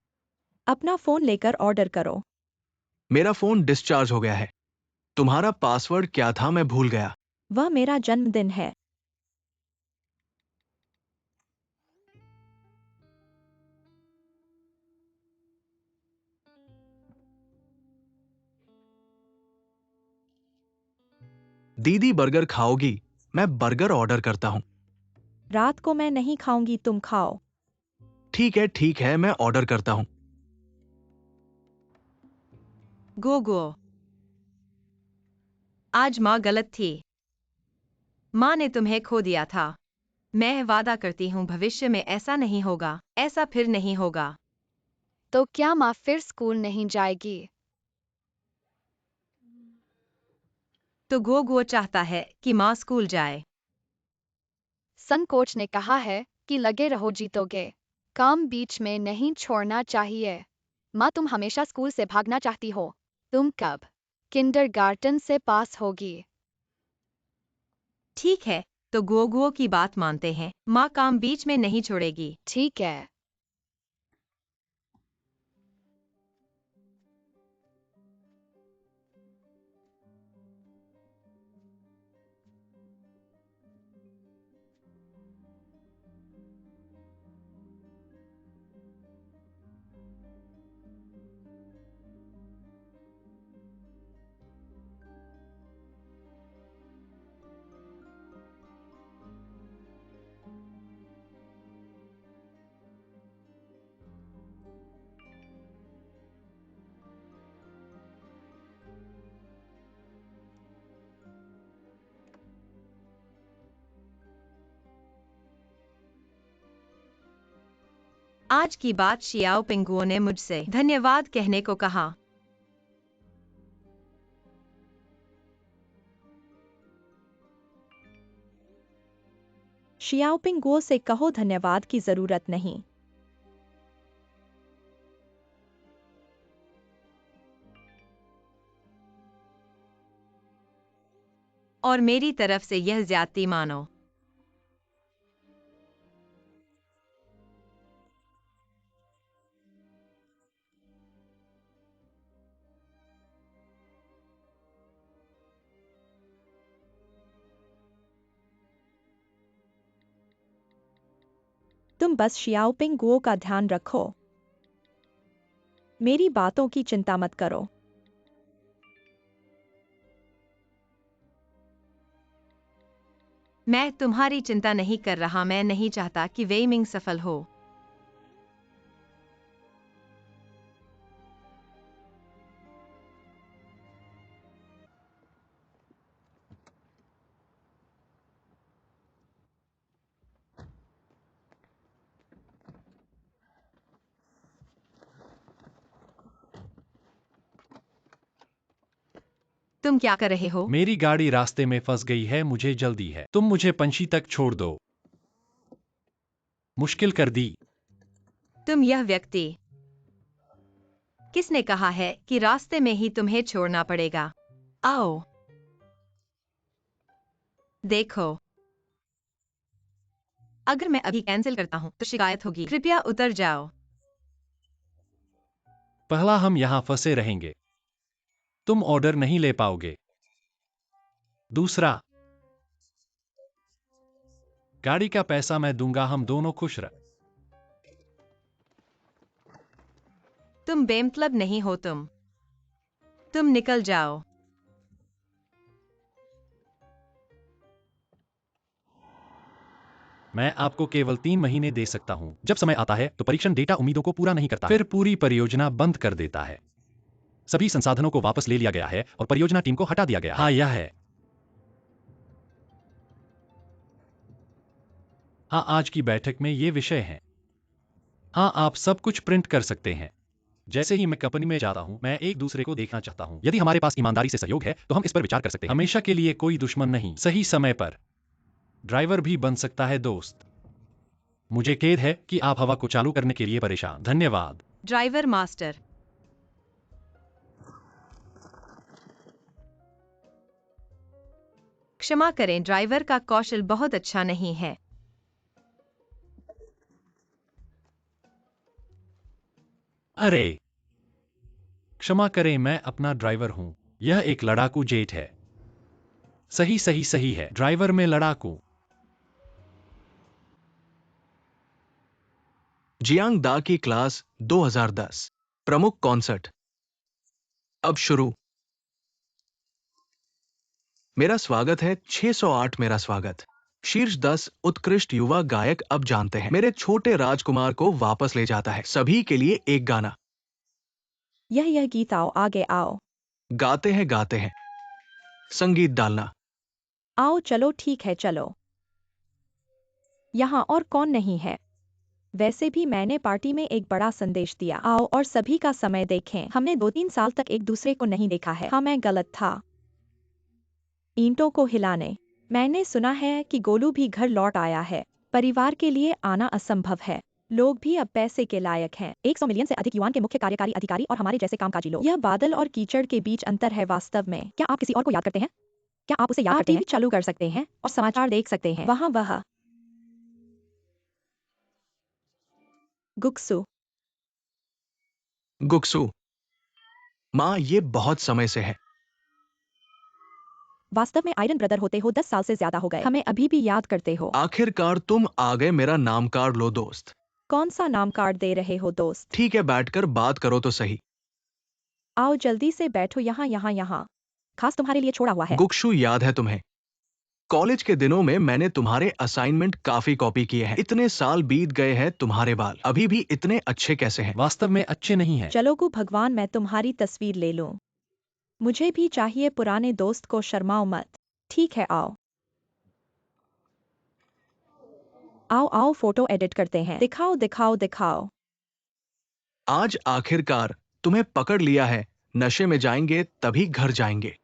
Speaker 2: अपना फोन लेकर ऑर्डर करो।
Speaker 3: मेरा फोन डिस्चार्ज हो गया है। तुम्हारा पासवर्ड क्या था, मैं भूल गया।
Speaker 2: वह मेरा जन्मदिन है।
Speaker 3: दीदी बर्गर खाओगी। मैं बर्गर ऑर्डर करता हूं।
Speaker 2: रात को मैं नहीं खाऊंगी, तुम खाओ।
Speaker 3: ठीक है, मैं ऑर्डर करता हूं।
Speaker 1: गोगो, आज माँ गलत थी। माँ ने तुम्हें खो दिया था। मैं वादा करती हूँ भविष्य में ऐसा नहीं होगा, ऐसा फिर नहीं होगा।
Speaker 5: तो क्या माँ फिर स्कूल नहीं जाएगी।
Speaker 1: तो गोगो चाहता है कि माँ स्कूल जाए।
Speaker 5: सन कोच ने कहा है कि लगे रहो, जीतोगे। काम बीच में नहीं छोड़ना चाहिए। माँ, तुम हमेशा स्कूल से भागना चाहती हो। तुम कब किंडरगार्टन से पास होगी।
Speaker 1: ठीक है, तो गोगो की बात मानते हैं। माँ काम बीच में नहीं छोड़ेगी।
Speaker 5: ठीक है।
Speaker 1: आज की बात शियाओ पिंगुओ ने मुझसे धन्यवाद कहने को कहा।
Speaker 2: शियाओपिंग गुओ से कहो धन्यवाद की जरूरत नहीं।
Speaker 1: और मेरी तरफ से यह ज्यादती मानो।
Speaker 2: तुम बस शियाओपिंग गुओ का ध्यान रखो। मेरी बातों की चिंता मत करो।
Speaker 1: मैं तुम्हारी चिंता नहीं कर रहा। मैं नहीं चाहता कि वेइमिंग सफल हो। तुम क्या कर रहे हो?
Speaker 4: मेरी गाड़ी रास्ते में फंस गई है, मुझे जल्दी है। तुम मुझे पंछी तक छोड़ दो। मुश्किल कर दी।
Speaker 1: तुम यह व्यक्ति। किसने कहा है कि रास्ते में ही तुम्हें छोड़ना पड़ेगा? आओ। देखो, अगर मैं अभी कैंसिल करता हूं तो शिकायत होगी। कृपया उतर जाओ।
Speaker 4: पहला, हम यहाँ फंसे रहेंगे। तुम ऑर्डर नहीं ले पाओगे। दूसरा, गाड़ी का पैसा मैं दूंगा, हम दोनों खुश रह।
Speaker 1: तुम बेमतलब नहीं हो। तुम निकल जाओ।
Speaker 4: मैं आपको केवल 3 महीने दे सकता हूं। जब समय आता है तो परीक्षण डेटा उम्मीदों को पूरा नहीं करता, फिर पूरी परियोजना बंद कर देता है। सभी संसाधनों को वापस ले लिया गया है और परियोजना टीम को हटा दिया गया है। हाँ, यह है। हाँ, आज की बैठक में ये विषय है। हाँ, आप सब कुछ प्रिंट कर सकते हैं। जैसे ही मैं कंपनी में जाता हूं, मैं एक दूसरे को देखना चाहता हूं। यदि हमारे पास ईमानदारी से सहयोग है तो हम इस पर विचार कर सकते हैं। हमेशा के लिए कोई दुश्मन नहीं। सही समय पर ड्राइवर भी बन सकता है दोस्त। मुझे खेद है कि आप हवा को चालू करने के लिए परेशान। धन्यवाद।
Speaker 1: Driver master. क्षमा करें, ड्राइवर का कौशल बहुत अच्छा नहीं है।
Speaker 4: अरे, क्षमा करें, मैं अपना ड्राइवर हूं। यह एक लड़ाकू जेट है। सही सही सही है, ड्राइवर में लड़ाकू।
Speaker 3: जियांग दा की क्लास 2010 प्रमुख कॉन्सर्ट अब शुरू। मेरा स्वागत है 608। मेरा स्वागत। शीर्ष 10 उत्कृष्ट युवा गायक अब जानते हैं। मेरे छोटे राजकुमार को वापस ले जाता है। सभी के लिए एक गाना।
Speaker 2: यह गीत आओ आगे आओ।
Speaker 3: गाते हैं संगीत डालना।
Speaker 2: आओ चलो ठीक है चलो। यहाँ और कौन नहीं है? वैसे भी मैंने पार्टी में एक बड़ा संदेश दिया। आओ और सभी का समय देखें। हमने 2-3 साल तक एक दूसरे को नहीं देखा है। हाँ, मैं गलत था। ईंटों को हिलाने। मैंने सुना है कि गोलू भी घर लौट आया है। परिवार के लिए आना असंभव है। लोग भी अब पैसे के लायक हैं। 100 मिलियन से अधिक युवान के मुख्य कार्यकारी अधिकारी और हमारे जैसे कामकाजी लोग। यह बादल और कीचड़ के बीच अंतर है वास्तव में। क्या आप किसी और को याद करते हैं? क्या आप उसे याद करते हैं? टीवी चालू कर सकते हैं और समाचार देख सकते हैं। वहाँ वह गुक्सु।
Speaker 3: गुक्सु। माँ, ये बहुत समय से है।
Speaker 2: वास्तव में आयरन ब्रदर होते हो 10 साल से ज्यादा हो गए। हमें अभी भी याद करते हो।
Speaker 3: आखिरकार तुम आ गए। मेरा नाम कार्ड लो दोस्त।
Speaker 2: कौन सा नाम कार्ड दे रहे हो दोस्त?
Speaker 3: ठीक है, बैठकर बात करो तो सही।
Speaker 2: आओ जल्दी से बैठो। यहाँ यहाँ यहाँ। खास तुम्हारे लिए छोड़ा हुआ है।
Speaker 3: गुक्सु, याद है तुम्हें? कॉलेज के दिनों में मैंने तुम्हारे असाइनमेंट काफी कॉपी किए हैं। इतने साल बीत गए हैं, तुम्हारे बाल अभी भी इतने अच्छे कैसे हैं?
Speaker 4: वास्तव में अच्छे नहीं हैं।
Speaker 2: चलो गु भगवान, मैं तुम्हारी तस्वीर ले लूं। मुझे भी चाहिए। पुराने दोस्त को शर्माओ मत। ठीक है, आओ आओ आओ फोटो एडिट करते हैं। दिखाओ दिखाओ दिखाओ।
Speaker 3: आज आखिरकार तुम्हें पकड़ लिया है। नशे में जाएंगे तभी घर जाएंगे।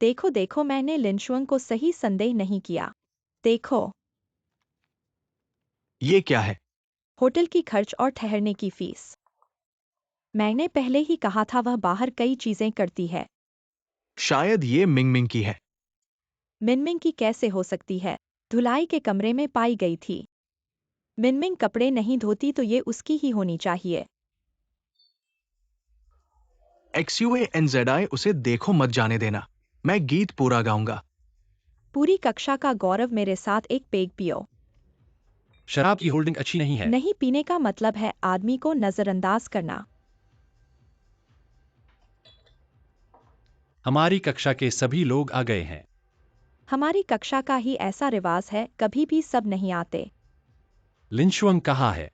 Speaker 2: देखो देखो, मैंने लिनशुआंग को सही संदेह नहीं किया। देखो,
Speaker 3: ये क्या है?
Speaker 2: होटल की खर्च और ठहरने की फीस। मैंने पहले ही कहा था वह बाहर कई चीजें करती है।
Speaker 3: शायद ये मिंगमिंग की है।
Speaker 2: मिनमिंग की कैसे हो सकती है? धुलाई के कमरे में पाई गई थी। मिनमिंग कपड़े नहीं धोती तो ये उसकी ही होनी चाहिए।
Speaker 3: XUANZI, उसे देखो मत जाने देना। मैं गीत पूरा गाऊंगा।
Speaker 2: पूरी कक्षा का गौरव, मेरे साथ एक पेग पियो।
Speaker 4: शराब की होल्डिंग अच्छी नहीं है।
Speaker 2: नहीं पीने का मतलब है आदमी को नजरअंदाज करना।
Speaker 4: हमारी कक्षा के सभी लोग आ गए हैं।
Speaker 2: हमारी कक्षा का ही ऐसा रिवाज है, कभी भी सब नहीं आते।
Speaker 4: लिनशुआंग कहाँ है?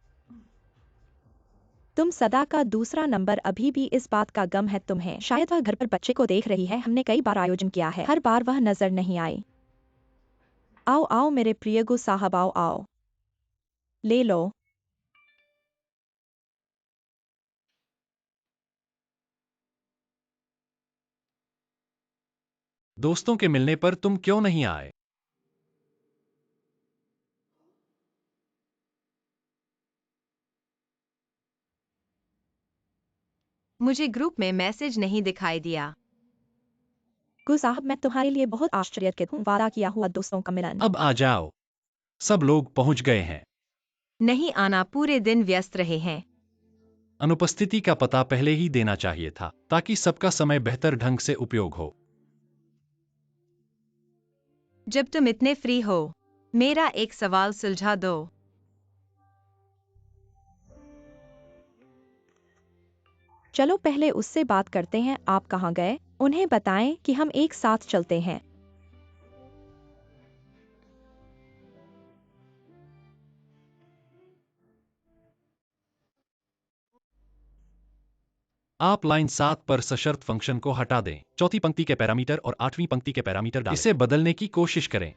Speaker 2: तुम सदा का दूसरा नंबर। अभी भी इस बात का गम है तुम्हें। शायद वह घर पर बच्चे को देख रही है। हमने कई बार आयोजन किया है, हर बार वह नजर नहीं आई। आओ आओ मेरे प्रियगु साहब, आओ आओ, ले लो।
Speaker 4: दोस्तों के मिलने पर तुम क्यों नहीं आए?
Speaker 1: मुझे ग्रुप में मैसेज नहीं दिखाई दिया।
Speaker 2: गु साहब, मैं तुम्हारे लिए बहुत आश्चर्यचकित हूँ। वादा किया हुआ दोस्तों का मिलन।
Speaker 4: अब आ जाओ, सब लोग पहुंच गए हैं।
Speaker 1: नहीं आना, पूरे दिन व्यस्त रहे हैं।
Speaker 4: अनुपस्थिति का पता पहले ही देना चाहिए था ताकि सबका समय बेहतर ढंग से उपयोग हो।
Speaker 1: जब तुम इतने फ्री हो, मेरा एक सवाल सुलझा दो।
Speaker 2: चलो पहले उससे बात करते हैं। आप कहाँ गए? उन्हें बताएं कि हम एक साथ चलते हैं।
Speaker 4: आप लाइन 7 पर सशर्त फंक्शन को हटा दें। चौथी पंक्ति के पैरामीटर और 8वीं पंक्ति के पैरामीटर डालें। इसे बदलने की कोशिश करें।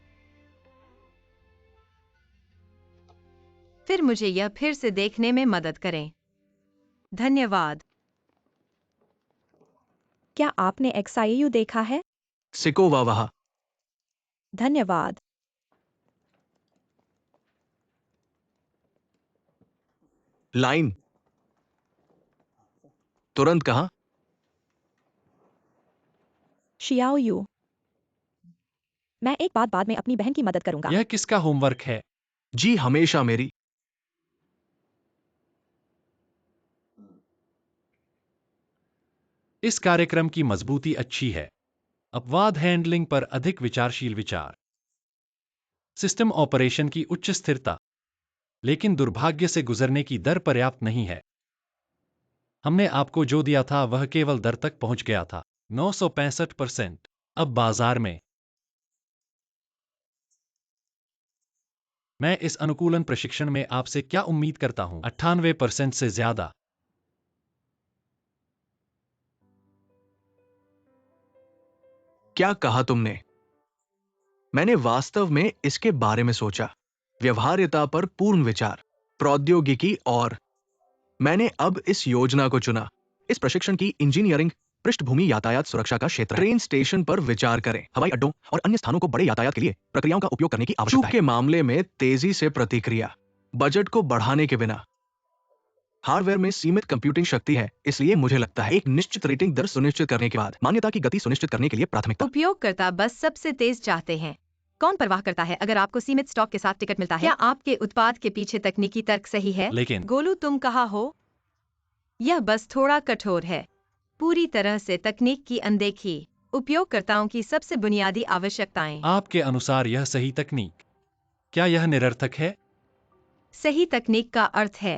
Speaker 1: फिर मुझे यह फिर से देखने में मदद करें। धन्यवाद।
Speaker 2: क्या आपने XIU देखा है?
Speaker 3: सिको वाह।
Speaker 2: धन्यवाद।
Speaker 3: लाइन तुरंत कहाँ?
Speaker 2: Xiao you. मैं एक बात बाद में अपनी बहन की मदद करूंगा।
Speaker 4: यह किसका होमवर्क है?
Speaker 3: जी हमेशा मेरी।
Speaker 4: इस कार्यक्रम की मजबूती अच्छी है। अपवाद हैंडलिंग पर अधिक विचारशील विचार, सिस्टम ऑपरेशन की उच्च स्थिरता, लेकिन दुर्भाग्य से गुजरने की दर पर्याप्त नहीं है। हमने आपको जो दिया था वह केवल दर तक पहुंच गया था, 965%। अब बाजार में मैं इस अनुकूलन प्रशिक्षण में आपसे क्या उम्मीद करता हूं? 98% से ज्यादा।
Speaker 3: क्या कहा तुमने? मैंने वास्तव में इसके बारे में सोचा। व्यवहार्यता पर पूर्ण विचार, प्रौद्योगिकी, और मैंने अब इस योजना को चुना। इस प्रशिक्षण की इंजीनियरिंग पृष्ठभूमि यातायात सुरक्षा का क्षेत्र है। ट्रेन स्टेशन पर विचार करें, हवाई अड्डों और अन्य स्थानों को बड़े यातायात के लिए प्रक्रियाओं का उपयोग करने की आवश्यकता है। चूक के मामले में तेजी से प्रतिक्रिया, बजट को बढ़ाने के बिना। हार्डवेयर में सीमित कंप्यूटिंग शक्ति है, इसलिए मुझे लगता है एक निश्चित रेटिंग दर सुनिश्चित करने के बाद मान्यता की गति सुनिश्चित करने के लिए प्राथमिकता।
Speaker 1: उपयोगकर्ता बस सबसे तेज चाहते हैं। कौन परवाह करता है अगर आपको सीमित स्टॉक के साथ टिकट मिलता है? क्या आपके उत्पाद के पीछे तकनीकी तर्क सही है?
Speaker 4: लेकिन
Speaker 1: गोलू, तुम कहाँ हो? यह बस थोड़ा कठोर है। पूरी तरह से तकनीक की अनदेखी, उपयोगकर्ताओं की सबसे बुनियादी आवश्यकताएं।
Speaker 4: आपके अनुसार यह सही तकनीक, क्या यह निरर्थक है?
Speaker 1: सही तकनीक का अर्थ है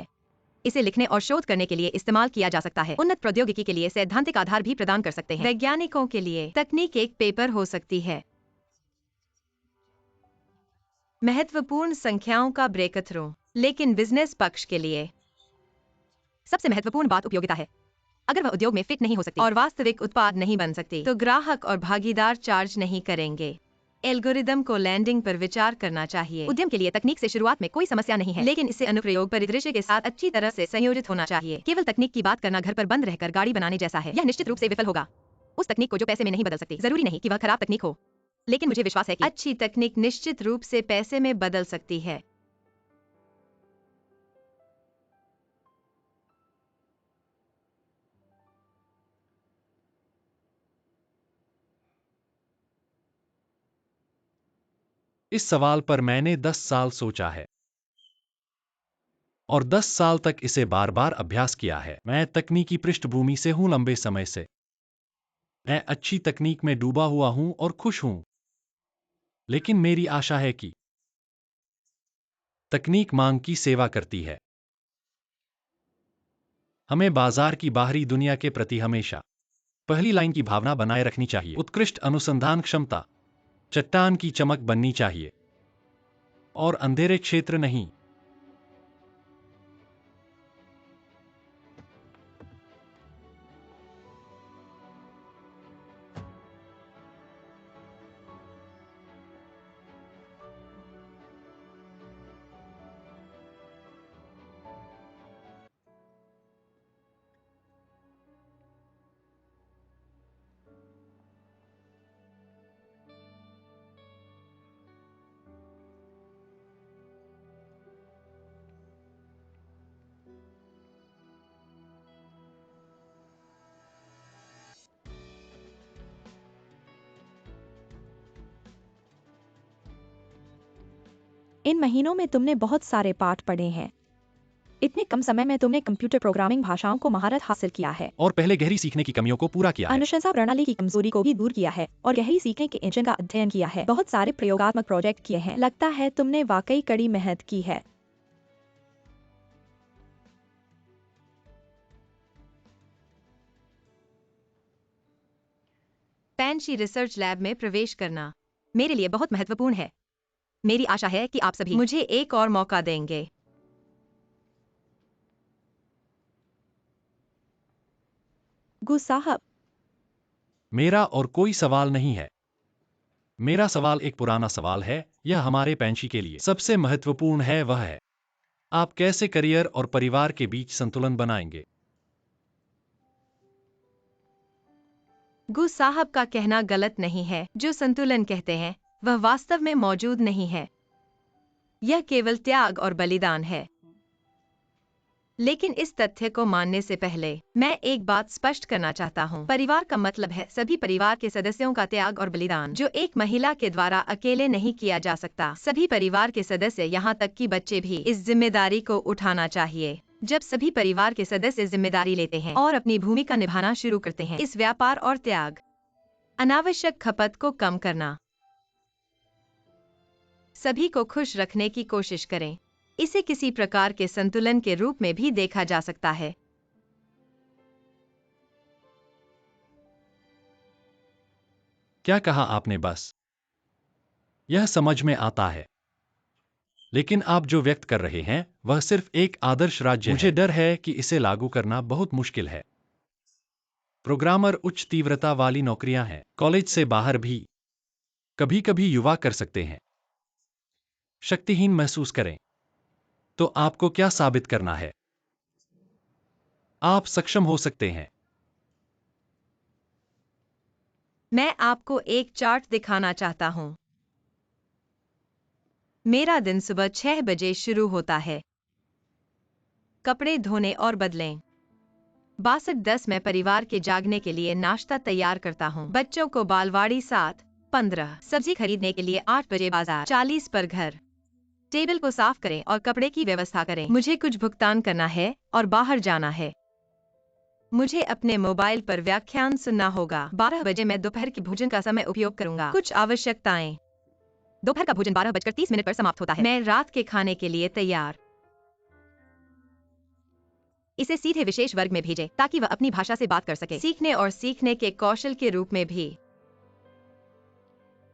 Speaker 1: इसे लिखने और शोध करने के लिए इस्तेमाल किया जा सकता है। उन्नत प्रौद्योगिकी के लिए सैद्धांतिक आधार भी प्रदान कर सकते हैं। वैज्ञानिकों के लिए तकनीक एक पेपर हो सकती है, महत्वपूर्ण संख्याओं का ब्रेकथ्रू, लेकिन बिजनेस पक्ष के लिए सबसे महत्वपूर्ण बात उपयोगिता है। अगर वह उद्योग में फिट नहीं हो सकती और वास्तविक उत्पाद नहीं बन सकती, तो ग्राहक और भागीदार चार्ज नहीं करेंगे। एल्गोरिदम को लैंडिंग पर विचार करना चाहिए। उद्यम के लिए तकनीक से शुरुआत में कोई समस्या नहीं है, लेकिन इसे अनुप्रयोग परिदृश्य के साथ अच्छी तरह से संयोजित होना चाहिए। केवल तकनीक की बात करना घर पर बंद रहकर गाड़ी बनाने जैसा है। यह निश्चित रूप से विफल होगा। उस तकनीक को जो पैसे में नहीं बदल सकती। जरूरी नहीं कि वह खराब तकनीक हो, लेकिन मुझे विश्वास है कि अच्छी तकनीक निश्चित रूप से पैसे में बदल सकती है।
Speaker 4: इस सवाल पर मैंने 10 साल सोचा है और 10 साल तक इसे बार बार अभ्यास किया है। मैं तकनीकी पृष्ठभूमि से हूं लंबे समय से। मैं अच्छी तकनीक में डूबा हुआ हूं और खुश हूं। लेकिन मेरी आशा है कि तकनीक मांग की सेवा करती है। हमें बाजार की बाहरी दुनिया के प्रति हमेशा पहली लाइन की भावना बनाए रखनी चाहिए। उत्कृष्ट अनुसंधान क्षमता चट्टान की चमक बननी चाहिए और अंधेरे क्षेत्र नहीं।
Speaker 2: इन महीनों में तुमने बहुत सारे पाठ पढ़े हैं। इतने कम समय में तुमने कंप्यूटर प्रोग्रामिंग भाषाओं को महारत हासिल किया है
Speaker 4: और पहले गहरी सीखने की कमियों को पूरा किया है।
Speaker 2: अनुशंसा प्रणाली की कमजोरी को भी दूर किया है और गहरी सीखने के इंजन का अध्ययन किया है। बहुत सारे प्रयोगात्मक प्रोजेक्ट किए हैं। लगता है तुमने वाकई कड़ी मेहनत की है।
Speaker 1: पैंशी रिसर्च लैब में प्रवेश करना मेरे लिए बहुत महत्वपूर्ण है। मेरी आशा है कि आप सभी मुझे एक और मौका देंगे।
Speaker 2: गु साहब,
Speaker 4: मेरा और कोई सवाल नहीं है। मेरा सवाल एक पुराना सवाल है। यह हमारे पैंशी के लिए सबसे महत्वपूर्ण है, वह है आप कैसे करियर और परिवार के बीच संतुलन बनाएंगे।
Speaker 1: गु साहब का कहना गलत नहीं है। जो संतुलन कहते हैं वह वास्तव में मौजूद नहीं है। यह केवल त्याग और बलिदान है। लेकिन इस तथ्य को मानने से पहले मैं एक बात स्पष्ट करना चाहता हूँ। परिवार का मतलब है सभी परिवार के सदस्यों का त्याग और बलिदान, जो एक महिला के द्वारा अकेले नहीं किया जा सकता। सभी परिवार के सदस्य, यहाँ तक कि बच्चे भी, इस जिम्मेदारी को उठाना चाहिए। जब सभी परिवार के सदस्य जिम्मेदारी लेते हैं और अपनी भूमिका निभाना शुरू करते हैं, इस व्यापार और त्याग, अनावश्यक खपत को कम करना, सभी को खुश रखने की कोशिश करें। इसे किसी प्रकार के संतुलन के रूप में भी देखा जा सकता है।
Speaker 4: क्या कहा आपने? बस यह समझ में आता है। लेकिन आप जो व्यक्त कर रहे हैं वह सिर्फ एक आदर्श राज्य है। मुझे डर है कि इसे लागू करना बहुत मुश्किल है। प्रोग्रामर उच्च तीव्रता वाली नौकरियां हैं। कॉलेज से बाहर भी कभी कभी युवा कर सकते हैं। शक्तिहीन महसूस करें तो आपको क्या साबित करना है? आप सक्षम हो सकते हैं।
Speaker 1: मैं आपको एक चार्ट दिखाना चाहता हूं। मेरा दिन सुबह 6 बजे शुरू होता है। कपड़े धोने और बदलें। 62:10 मैं परिवार के जागने के लिए नाश्ता तैयार करता हूं। बच्चों को बालवाड़ी 7:15। सब्जी खरीदने के लिए 8 बजे बाजार। 40 पर घर। टेबल को साफ करें और कपड़े की व्यवस्था करें। मुझे कुछ भुगतान करना है और बाहर जाना है। मुझे अपने मोबाइल पर व्याख्यान सुनना होगा। 12 बजे मैं दोपहर के भोजन का समय उपयोग करूंगा। कुछ आवश्यकताएं। दोपहर का भोजन 12:30 पर समाप्त होता है। मैं रात के खाने के लिए तैयार। इसे सीधे विशेष वर्ग में भेजें ताकि वह अपनी भाषा से बात कर सके। सीखने और सीखने के कौशल के रूप में भी।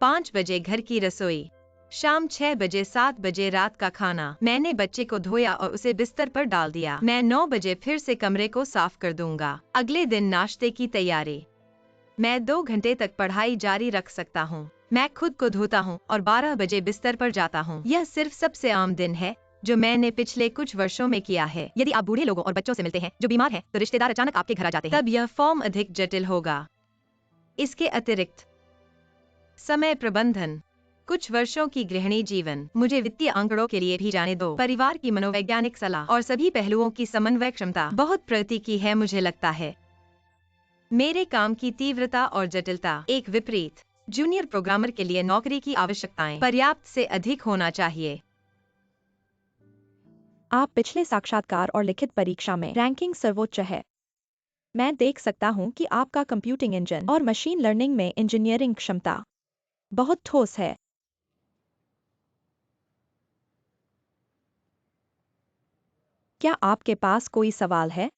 Speaker 1: 5 बजे घर की रसोई। शाम 6 बजे 7 बजे रात का खाना। मैंने बच्चे को धोया और उसे बिस्तर पर डाल दिया। मैं 9 बजे फिर से कमरे को साफ कर दूंगा। अगले दिन नाश्ते की तैयारी। मैं 2 घंटे तक पढ़ाई जारी रख सकता हूँ। मैं खुद को धोता हूँ और 12 बजे बिस्तर पर जाता हूँ। यह सिर्फ सबसे आम दिन है जो मैंने पिछले कुछ वर्षों में किया है। यदि आप बूढ़े लोगों और बच्चों से मिलते हैं जो बीमार हैं, तो रिश्तेदार अचानक आपके घर आ जाते हैं, तब यह फॉर्म अधिक जटिल होगा। इसके अतिरिक्त समय प्रबंधन। कुछ वर्षों की गृहिणी जीवन। मुझे वित्तीय आंकड़ों के लिए भी जाने दो। परिवार की मनोवैज्ञानिक सलाह और सभी पहलुओं की समन्वय क्षमता बहुत प्रगति की है, मुझे लगता है। मेरे काम की तीव्रता और जटिलता। एक विपरीत जूनियर प्रोग्रामर के लिए नौकरी की आवश्यकताएं पर्याप्त से अधिक होना चाहिए।
Speaker 2: आप पिछले साक्षात्कार और लिखित परीक्षा में रैंकिंग सर्वोच्च है। मैं देख सकता हूं कि आपका कंप्यूटिंग इंजन और मशीन लर्निंग में इंजीनियरिंग क्षमता बहुत ठोस है। क्या आपके पास कोई सवाल है?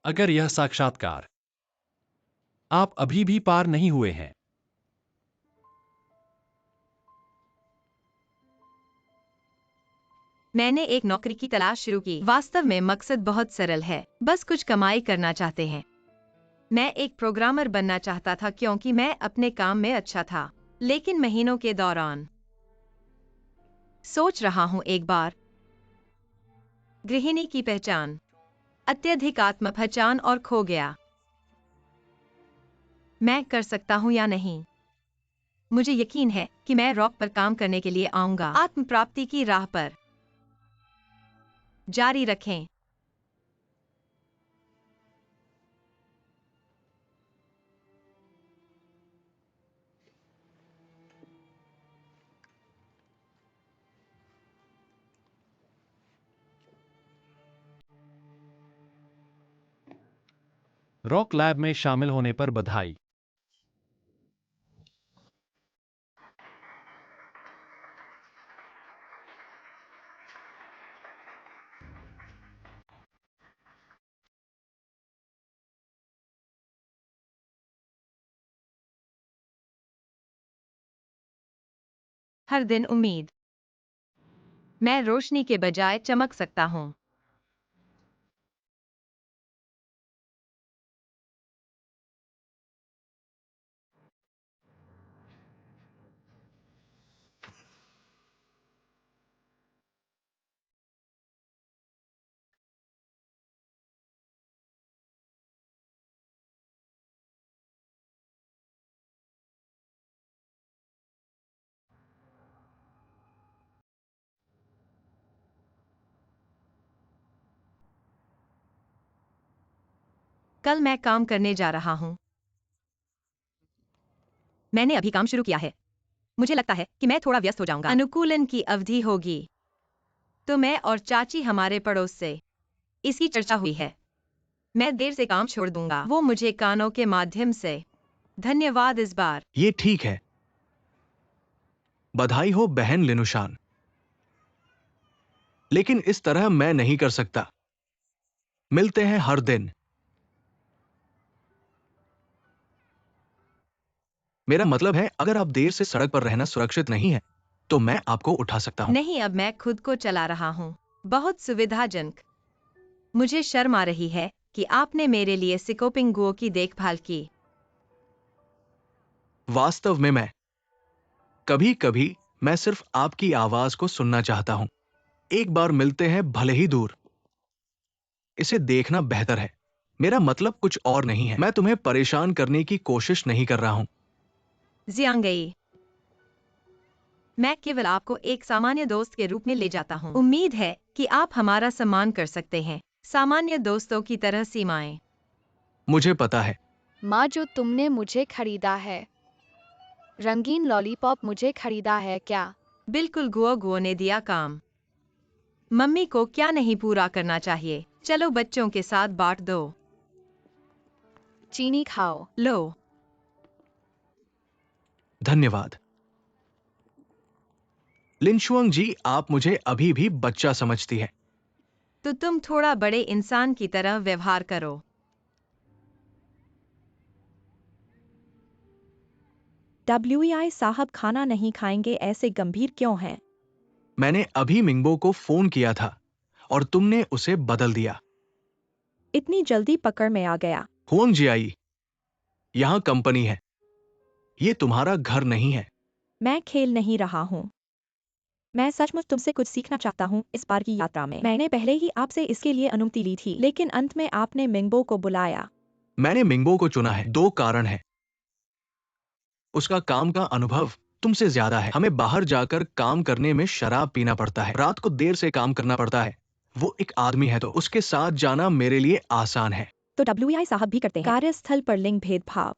Speaker 4: अगर यह साक्षात्कार आप अभी भी पार नहीं हुए हैं,
Speaker 1: मैंने एक नौकरी की तलाश शुरू की। वास्तव में मकसद बहुत सरल है, बस कुछ कमाई करना चाहते हैं। मैं एक प्रोग्रामर बनना चाहता था क्योंकि मैं अपने काम में अच्छा था, लेकिन महीनों के दौरान सोच रहा हूं एक बार गृहिणी की पहचान, अत्यधिक आत्म पहचान और खो गया। मैं कर सकता हूं या नहीं? मुझे यकीन है कि मैं रॉक पर काम करने के लिए आऊंगा। आत्म प्राप्ति की राह पर जारी रखें।
Speaker 4: रॉक लैब में शामिल होने पर बधाई।
Speaker 1: हर दिन उम्मीद। मैं रोशनी के बजाय चमक सकता हूं। कल मैं काम करने जा रहा हूं। मैंने अभी काम शुरू किया है। मुझे लगता है कि मैं थोड़ा व्यस्त हो जाऊंगा। अनुकूलन की अवधि होगी। तो मैं और चाची हमारे पड़ोस से इसकी चर्चा हुई है। मैं देर से काम छोड़ दूंगा। वो मुझे कानों के माध्यम से धन्यवाद इस बार।
Speaker 3: ये ठीक है। बधाई हो बहन लिनुशान। लेकिन इस तरह मैं नहीं कर सकता। मिलते हैं हर दिन। मेरा मतलब है, अगर आप देर से सड़क पर रहना सुरक्षित नहीं है, तो मैं आपको उठा सकता हूं।
Speaker 1: नहीं, अब मैं खुद को चला रहा हूं। बहुत सुविधाजनक। मुझे शर्म आ रही है कि आपने मेरे लिए सिकोपिंग गुओ की देखभाल की।
Speaker 3: वास्तव में मैं कभी कभी मैं सिर्फ आपकी आवाज को सुनना चाहता हूं। एक बार मिलते हैं, भले ही दूर। इसे देखना बेहतर है। मेरा मतलब कुछ और नहीं है। मैं तुम्हें परेशान करने की कोशिश नहीं कर रहा हूं।
Speaker 1: जियांगई, मैं केवल आपको एक सामान्य दोस्त के रूप में ले जाता हूं। उम्मीद है कि आप हमारा सम्मान कर सकते हैं। सामान्य दोस्तों की तरह सीमाएं।
Speaker 3: मुझे पता है।
Speaker 5: माँ, जो तुमने मुझे खरीदा है, रंगीन लॉलीपॉप मुझे खरीदा है क्या?
Speaker 1: बिल्कुल, गुओ गुओ ने दिया काम। मम्मी को क्या नहीं पूरा करना चाहिए? चलो बच्चों के साथ बांट दो।
Speaker 5: चीनी खाओ।
Speaker 1: लो।
Speaker 3: धन्यवाद लिनशुआंग जी, आप मुझे अभी भी बच्चा समझती है।
Speaker 1: तो तुम थोड़ा बड़े इंसान की तरह व्यवहार करो।
Speaker 2: WEI साहब खाना नहीं खाएंगे, ऐसे गंभीर क्यों हैं?
Speaker 3: मैंने अभी मिंगबो को फोन किया था और तुमने उसे बदल दिया।
Speaker 2: इतनी जल्दी पकड़ में आ गया।
Speaker 3: हुआंग जियाई, यहाँ कंपनी है, ये तुम्हारा घर नहीं है।
Speaker 2: मैं खेल नहीं रहा हूँ। मैं सचमुच तुमसे कुछ सीखना चाहता हूँ इस बार की यात्रा में। मैंने पहले ही आपसे इसके लिए अनुमति ली थी, लेकिन अंत में आपने मिंगबो को बुलाया।
Speaker 3: मैंने मिंगबो को चुना है, दो कारण है। उसका काम का अनुभव तुमसे ज्यादा है। हमें बाहर जाकर काम करने में शराब पीना पड़ता है, रात को देर से काम करना पड़ता है। वो एक आदमी है तो उसके साथ जाना मेरे लिए आसान है।
Speaker 2: तो WEI साहब भी करते हैं कार्यस्थल पर लिंग भेदभाव।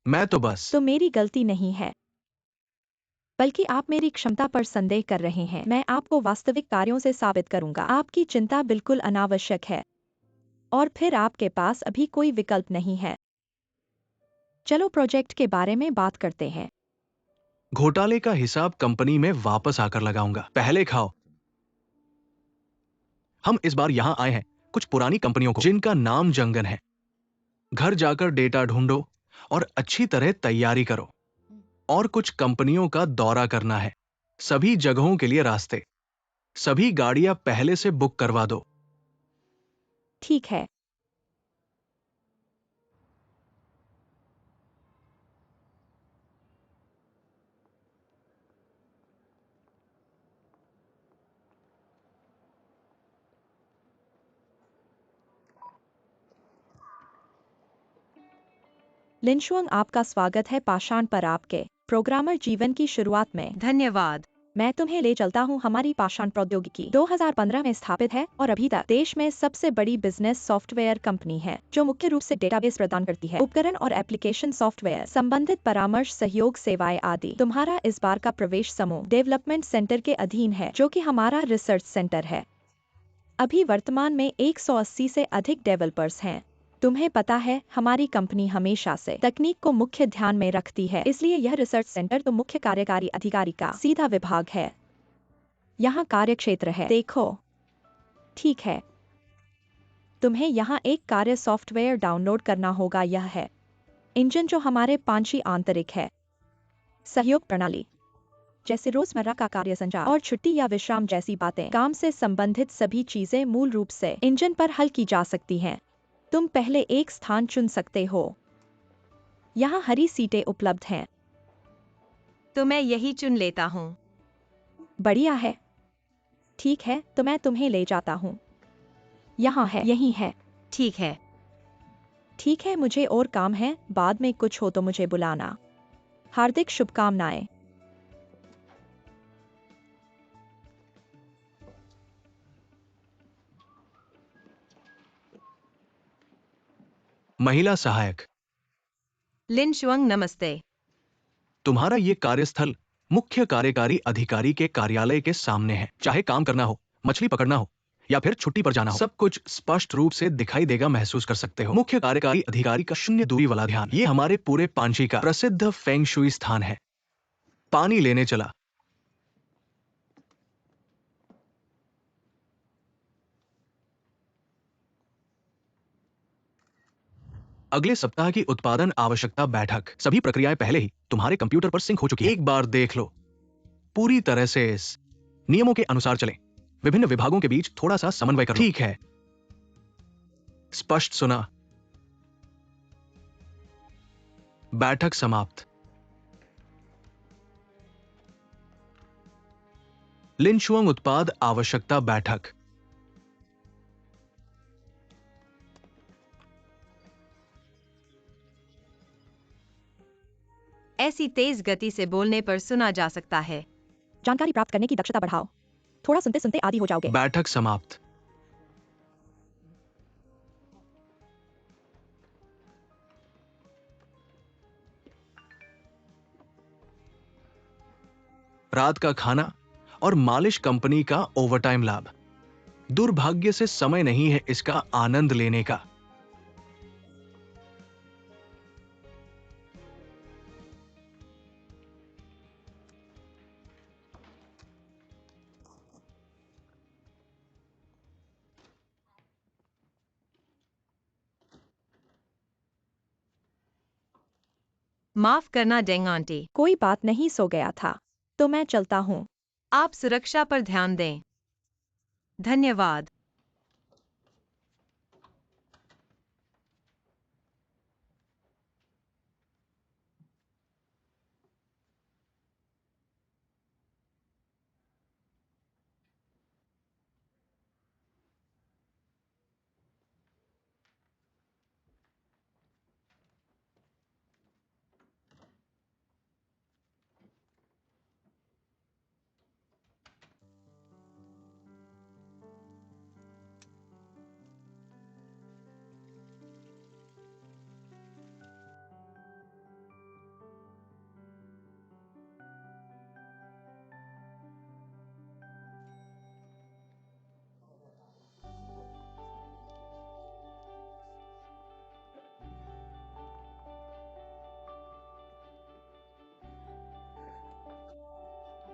Speaker 3: मैं तो बस
Speaker 2: तो मेरी गलती नहीं है, बल्कि आप मेरी क्षमता पर संदेह कर रहे हैं। मैं आपको वास्तविक कार्यों से साबित करूंगा। आपकी चिंता बिल्कुल अनावश्यक है, और फिर आपके पास अभी कोई विकल्प नहीं है। चलो प्रोजेक्ट के बारे में बात करते हैं।
Speaker 3: घोटाले का हिसाब कंपनी में वापस आकर लगाऊंगा। पहले खाओ। हम इस बार यहां आए हैं कुछ पुरानी कंपनियों को जिनका नाम जंगन है। घर जाकर डेटा ढूंढो और अच्छी तरह तैयारी करो। और कुछ कंपनियों का दौरा करना है, सभी जगहों के लिए रास्ते, सभी गाड़ियां पहले से बुक करवा दो।
Speaker 2: ठीक है। लिनशुआंग, आपका स्वागत है पाषाण पर आपके प्रोग्रामर जीवन की शुरुआत में।
Speaker 1: धन्यवाद।
Speaker 2: मैं तुम्हें ले चलता हूँ। हमारी पाषाण प्रौद्योगिकी 2015 में स्थापित है और अभी तक देश में सबसे बड़ी बिजनेस सॉफ्टवेयर कंपनी है, जो मुख्य रूप से डेटाबेस प्रदान करती है, उपकरण और एप्लीकेशन सॉफ्टवेयर, संबंधित परामर्श, सहयोग सेवाएं आदि। तुम्हारा इस बार का प्रवेश समूह डेवलपमेंट सेंटर के अधीन है, जो कि हमारा रिसर्च सेंटर है। अभी वर्तमान में 180 से अधिक डेवलपर्स हैं। तुम्हें पता है, हमारी कंपनी हमेशा से तकनीक को मुख्य ध्यान में रखती है, इसलिए यह रिसर्च सेंटर तो मुख्य कार्यकारी अधिकारी का सीधा विभाग है। यहाँ कार्यक्षेत्र है, देखो। ठीक है, तुम्हें यहाँ एक कार्य सॉफ्टवेयर डाउनलोड करना होगा। यह है इंजन, जो हमारे पांची आंतरिक है। सहयोग प्रणाली, जैसे रोजमर्रा का कार्य संचार और छुट्टी या विश्राम जैसी बातें, काम से संबंधित सभी चीजें मूल रूप से इंजन पर हल की जा सकती हैं। तुम पहले एक स्थान चुन सकते हो। यहाँ हरी सीटें उपलब्ध हैं।
Speaker 1: तो मैं यही चुन लेता हूँ।
Speaker 2: बढ़िया है। ठीक है, तो मैं तुम्हें ले जाता हूँ। यहाँ है, यही है।
Speaker 1: ठीक है।
Speaker 2: ठीक है, मुझे और काम है, बाद में कुछ हो तो मुझे बुलाना। हार्दिक शुभकामनाएं।
Speaker 3: महिला सहायक,
Speaker 1: लिन शुआंग, नमस्ते।
Speaker 3: तुम्हारा ये कार्यस्थल मुख्य कार्यकारी अधिकारी के कार्यालय के सामने है। चाहे काम करना हो, मछली पकड़ना हो या फिर छुट्टी पर जाना हो, सब कुछ स्पष्ट रूप से दिखाई देगा, महसूस कर सकते हो। मुख्य कार्यकारी अधिकारी का शून्य दूरी वाला ध्यान, ये हमारे पूरे पांची का प्रसिद्ध फेंग शुई स्थान है। पानी लेने चला। अगले सप्ताह की उत्पादन आवश्यकता बैठक, सभी प्रक्रियाएं पहले ही तुम्हारे कंप्यूटर पर सिंक हो चुकी है। एक बार देख लो, पूरी तरह से इस नियमों के अनुसार चलें। विभिन्न विभागों के बीच थोड़ा सा समन्वय करो। ठीक है, स्पष्ट सुना। बैठक समाप्त। लिनशुआंग उत्पाद आवश्यकता बैठक।
Speaker 1: ऐसी तेज गति से बोलने पर सुना जा सकता है।
Speaker 2: जानकारी प्राप्त करने की दक्षता बढ़ाओ। थोड़ा सुनते सुनते आदी हो जाओगे।
Speaker 3: बैठक समाप्त। रात का खाना और मालिश कंपनी का ओवरटाइम लाभ। दुर्भाग्य से समय नहीं है इसका आनंद लेने का।
Speaker 1: माफ करना डेंग आंटी।
Speaker 2: कोई बात नहीं, सो गया था। तो मैं चलता हूँ।
Speaker 1: आप सुरक्षा पर ध्यान दें। धन्यवाद।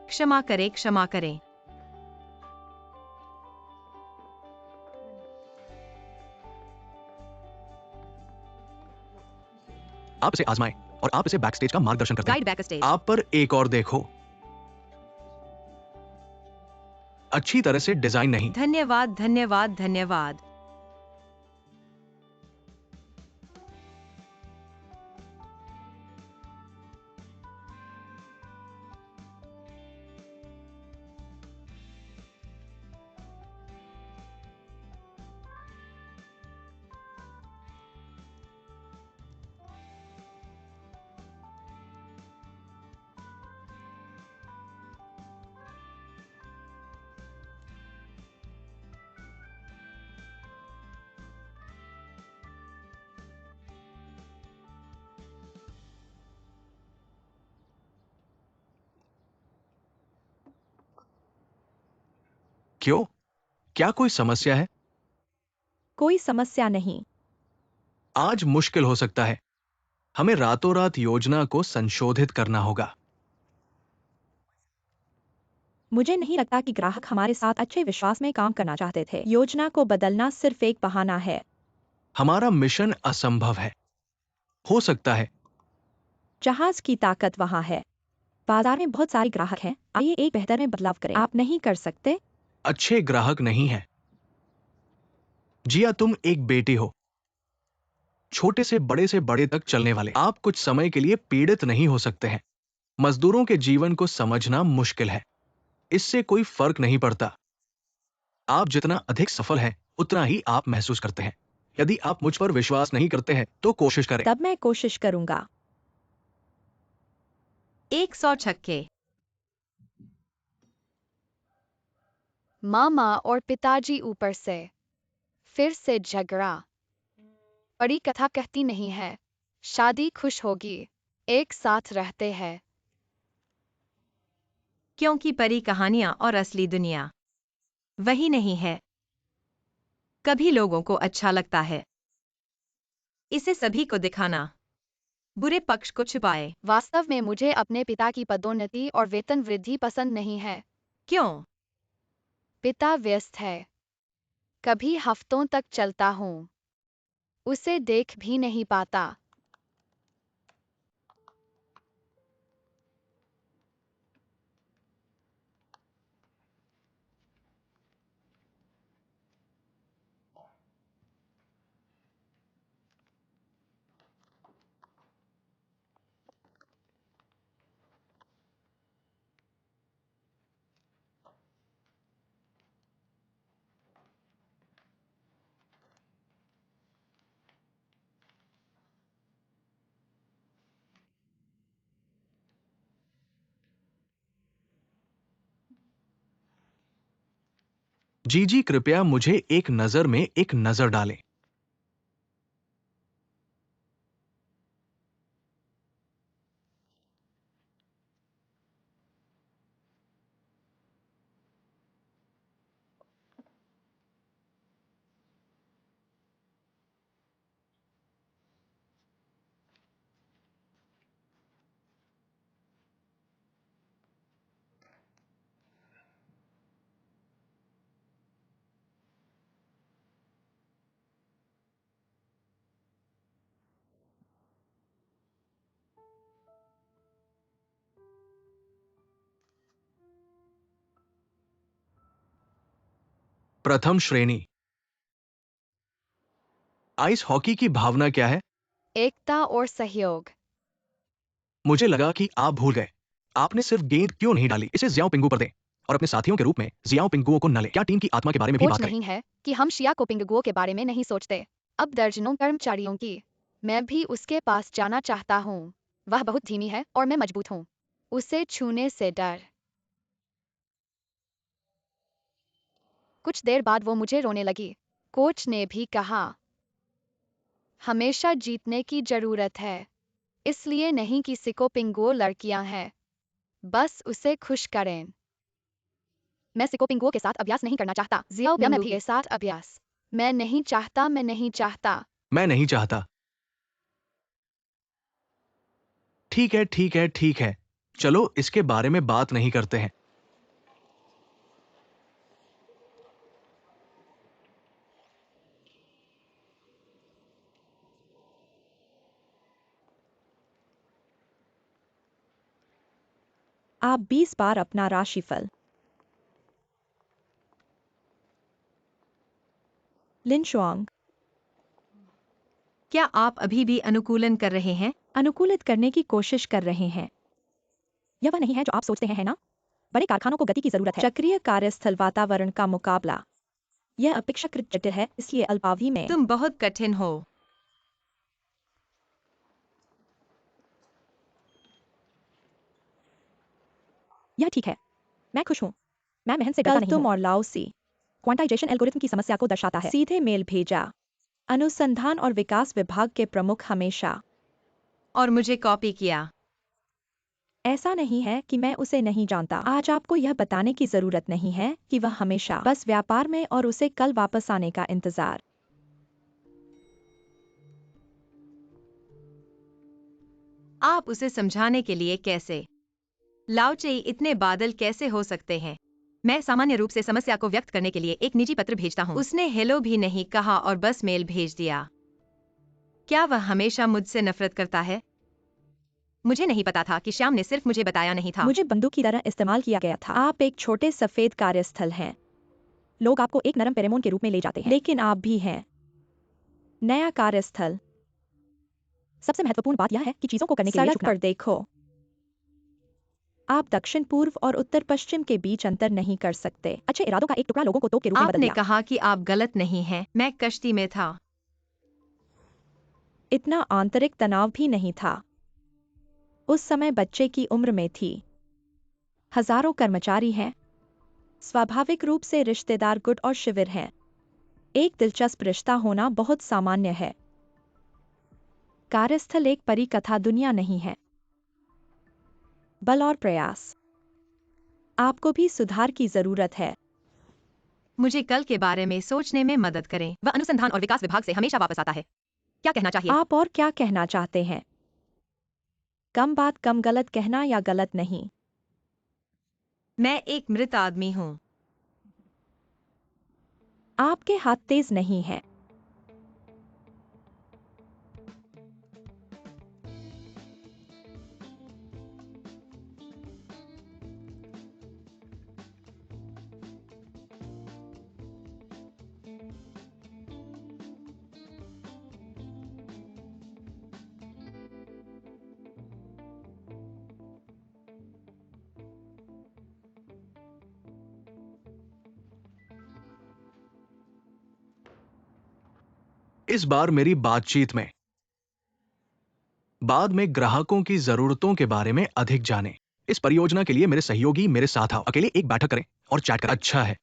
Speaker 1: क्षमा करें, क्षमा करें।
Speaker 3: आप इसे आजमाएं और आप इसे बैकस्टेज का मार्गदर्शन करते हैं।
Speaker 1: Guide back stage.
Speaker 3: आप पर एक और देखो। अच्छी तरह से डिजाइन नहीं।
Speaker 1: धन्यवाद, धन्यवाद, धन्यवाद।
Speaker 3: क्यों? क्या कोई समस्या है?
Speaker 2: कोई समस्या नहीं।
Speaker 3: आज मुश्किल हो सकता है। हमें रातों रात योजना को संशोधित करना होगा।
Speaker 2: मुझे नहीं लगता कि ग्राहक हमारे साथ अच्छे विश्वास में काम करना चाहते थे। योजना को बदलना सिर्फ एक बहाना है।
Speaker 3: हमारा मिशन असंभव है। हो सकता है।
Speaker 2: जहाज की ताकत वहाँ है। बाजार में बहुत सारे ग्राहक हैं। आइए एक बेहतर में बदलाव करें। आप नहीं कर सकते?
Speaker 3: अच्छे ग्राहक नहीं हैं। जिया, तुम एक बेटी हो। छोटे से बड़े तक चलने वाले। आप कुछ समय के लिए पीड़ित नहीं हो सकते हैं। मजदूरों के जीवन को समझना मुश्किल है। इससे कोई फर्क नहीं पड़ता। आप जितना अधिक सफल हैं, उतना ही आप महसूस करते हैं। यदि आप मुझ पर विश्वास नहीं करते हैं, तो कोशिश करें।
Speaker 2: तब मैं कोशिश करूंगा।
Speaker 1: 100 छक्के।
Speaker 5: मामा और पिताजी ऊपर से। फिर से झगड़ा। बड़ी कथा कहती नहीं है। शादी खुश होगी। एक साथ रहते हैं।
Speaker 1: क्योंकि परी कहानियां और असली दुनिया वही नहीं है। कभी लोगों को अच्छा लगता है इसे सभी को दिखाना। बुरे पक्ष को छुपाए।
Speaker 5: वास्तव में मुझे अपने पिता की पदोन्नति और वेतन वृद्धि पसंद नहीं है।
Speaker 1: क्यों?
Speaker 5: पिता व्यस्त है। कभी हफ्तों तक चलता हूँ। उसे देख भी नहीं पाता।
Speaker 3: जी, कृपया मुझे एक नजर में एक नजर डालें। प्रथम श्रेणी। आइस हॉकी की भावना क्या है?
Speaker 5: एकता और सहयोग।
Speaker 3: मुझे लगा कि आप भूल गए। आपने सिर्फ गेंद क्यों नहीं डाली? इसे जियाओ पिंगू पर दें और अपने साथियों के रूप में जियाओ पिंगुओं को न लें। क्या टीम की आत्मा के बारे में भी
Speaker 5: कोच
Speaker 3: बात करें?
Speaker 5: नहीं है कि हम शिया को पिंगुओं के बारे में नहीं सोचते। अब दर्जनों कर्मचारियों की मैं भी उसके पास जाना चाहता हूँ। वह बहुत धीमी है और मैं मजबूत हूँ। उसे छूने से डर। कुछ देर बाद वो मुझे रोने लगी। कोच ने भी कहा, हमेशा जीतने की जरूरत है, इसलिए नहीं कि सिको पिंगुओ लड़कियां हैं, बस उसे खुश करें। मैं सिको पिंगुओं के साथ अभ्यास नहीं करना चाहता। जियाओ पिंगू के साथ अभ्यास। मैं नहीं चाहता, मैं नहीं चाहता।
Speaker 3: मैं नहीं चाहता। ठीक है, ठीक है, ठीक है। चलो इसके बारे में बात नहीं करते हैं।
Speaker 2: आप 20 बार अपना राशिफल। लिन शुआंग,
Speaker 1: क्या आप अभी भी अनुकूलन कर रहे हैं?
Speaker 2: अनुकूलित करने की कोशिश कर रहे हैं। यह वह नहीं है जो आप सोचते हैं, है ना? बड़े कारखानों को गति की जरूरत है। चक्रीय कार्यस्थल वातावरण का मुकाबला। यह अपेक्षाकृत जटिल है, इसलिए अल्पावधि में
Speaker 1: तुम बहुत कठिन हो।
Speaker 2: यह ठीक है। मैं खुश हूँ। मैं मेहनत से डरता नहीं हूँ। तुम और लाओसी क्वांटाइजेशन एल्गोरिथम की समस्या को दर्शाता है। सीधे मेल भेजा। अनुसंधान और विकास विभाग के प्रमुख हमेशा।
Speaker 1: और मुझे कॉपी किया।
Speaker 2: ऐसा नहीं है कि मैं उसे नहीं जानता। आज आपको यह बताने की जरूरत नहीं है कि वह हमेशा बस व्यापार में और उसे कल वापस आने का इंतजार।
Speaker 1: आप उसे समझाने के लिए कैसे? लाओचेई, इतने बादल कैसे हो सकते हैं? मैं सामान्य रूप से समस्या को व्यक्त करने के लिए एक निजी पत्र भेजता हूँ। उसने हेलो भी नहीं कहा और बस मेल भेज दिया। क्या वह हमेशा मुझसे नफरत करता है? मुझे नहीं पता था कि श्याम ने सिर्फ मुझे बताया नहीं था।
Speaker 2: मुझे बंदूक की तरह इस्तेमाल किया गया था। आप एक छोटे सफेद कार्यस्थल हैं। लोग आपको एक नरम फेरोमोन के रूप में ले जाते हैं, लेकिन आप भी हैं। नया कार्यस्थल। सबसे महत्वपूर्ण बात यह है कि चीजों को करने के लिए
Speaker 5: सड़क
Speaker 2: झुकना। पर देखो, आप दक्षिण पूर्व और उत्तर पश्चिम के बीच अंतर नहीं कर सकते। अच्छे इरादों का एक टुकड़ा लोगों को तोप के रूप में बदल
Speaker 1: आपने
Speaker 2: दिया।
Speaker 1: कहा कि आप गलत नहीं हैं। मैं कश्ती में था।
Speaker 2: इतना आंतरिक तनाव भी नहीं था। उस समय बच्चे की उम्र में थी। हजारों कर्मचारी हैं। स्वाभाविक रूप से रिश्तेदार गुट और शिविर हैं। एक दिलचस्प रिश्ता होना बहुत सामान्य है। कार्यस्थल एक परिकथा दुनिया नहीं है। बल और प्रयास। आपको भी सुधार की जरूरत है।
Speaker 1: मुझे कल के बारे में सोचने में मदद करें। वह अनुसंधान और विकास विभाग से हमेशा वापस आता है। क्या कहना चाहिए?
Speaker 2: आप और क्या कहना चाहते हैं? कम बात कम, गलत कहना या गलत नहीं।
Speaker 1: मैं एक मृत आदमी हूँ।
Speaker 2: आपके हाथ तेज नहीं हैं।
Speaker 3: इस बार मेरी बातचीत में बाद में ग्राहकों की जरूरतों के बारे में अधिक जाने। इस परियोजना के लिए मेरे सहयोगी मेरे साथ आओ। अकेले एक बैठक करें और चैट करें। अच्छा है।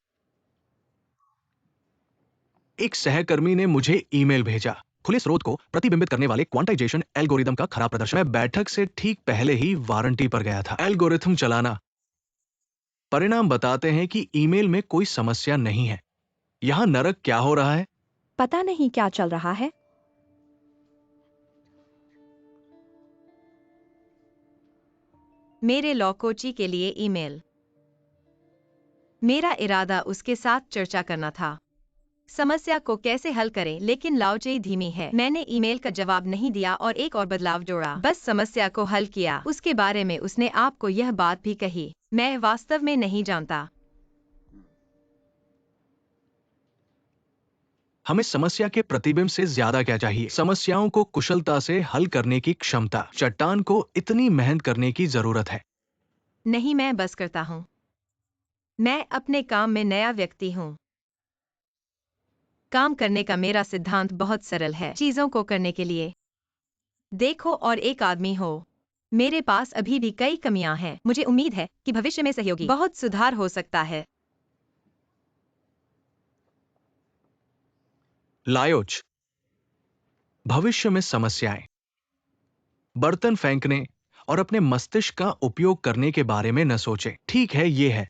Speaker 3: एक सहकर्मी ने मुझे ईमेल भेजा। खुले स्रोत को प्रतिबिंबित करने वाले क्वांटाइजेशन एल्गोरिदम का खराब प्रदर्शन। मैं बैठक से ठीक पहले ही वारंटी पर गया था। एल्गोरिथम चलाना। परिणाम बताते हैं कि ईमेल में कोई समस्या नहीं है। यहां नरक क्या हो रहा है?
Speaker 2: पता नहीं क्या चल रहा है।
Speaker 1: मेरे लॉ कोची के लिए ईमेल। मेरा इरादा उसके साथ चर्चा करना था। समस्या को कैसे हल करें, लेकिन लाओचेई धीमी है। मैंने ईमेल का जवाब नहीं दिया और एक और बदलाव जोड़ा। बस समस्या को हल किया। उसके बारे में उसने आपको यह बात भी कही, मैं वास्तव में नहीं जानता।
Speaker 3: हमें समस्या के प्रतिबिंब से ज्यादा क्या चाहिए? समस्याओं को कुशलता से हल करने की क्षमता। चट्टान को इतनी मेहनत करने की जरूरत है।
Speaker 1: नहीं, मैं बस करता हूँ। मैं अपने काम में नया व्यक्ति हूँ। काम करने का मेरा सिद्धांत बहुत सरल है। चीजों को करने के लिए देखो और एक आदमी हो। मेरे पास अभी भी कई कमियां हैं। मुझे उम्मीद है कि भविष्य में सहयोगी बहुत सुधार हो सकता है।
Speaker 3: लायोच, भविष्य में समस्याएं, बर्तन फेंकने और अपने मस्तिष्क का उपयोग करने के बारे में न सोचें। ठीक है, ये है।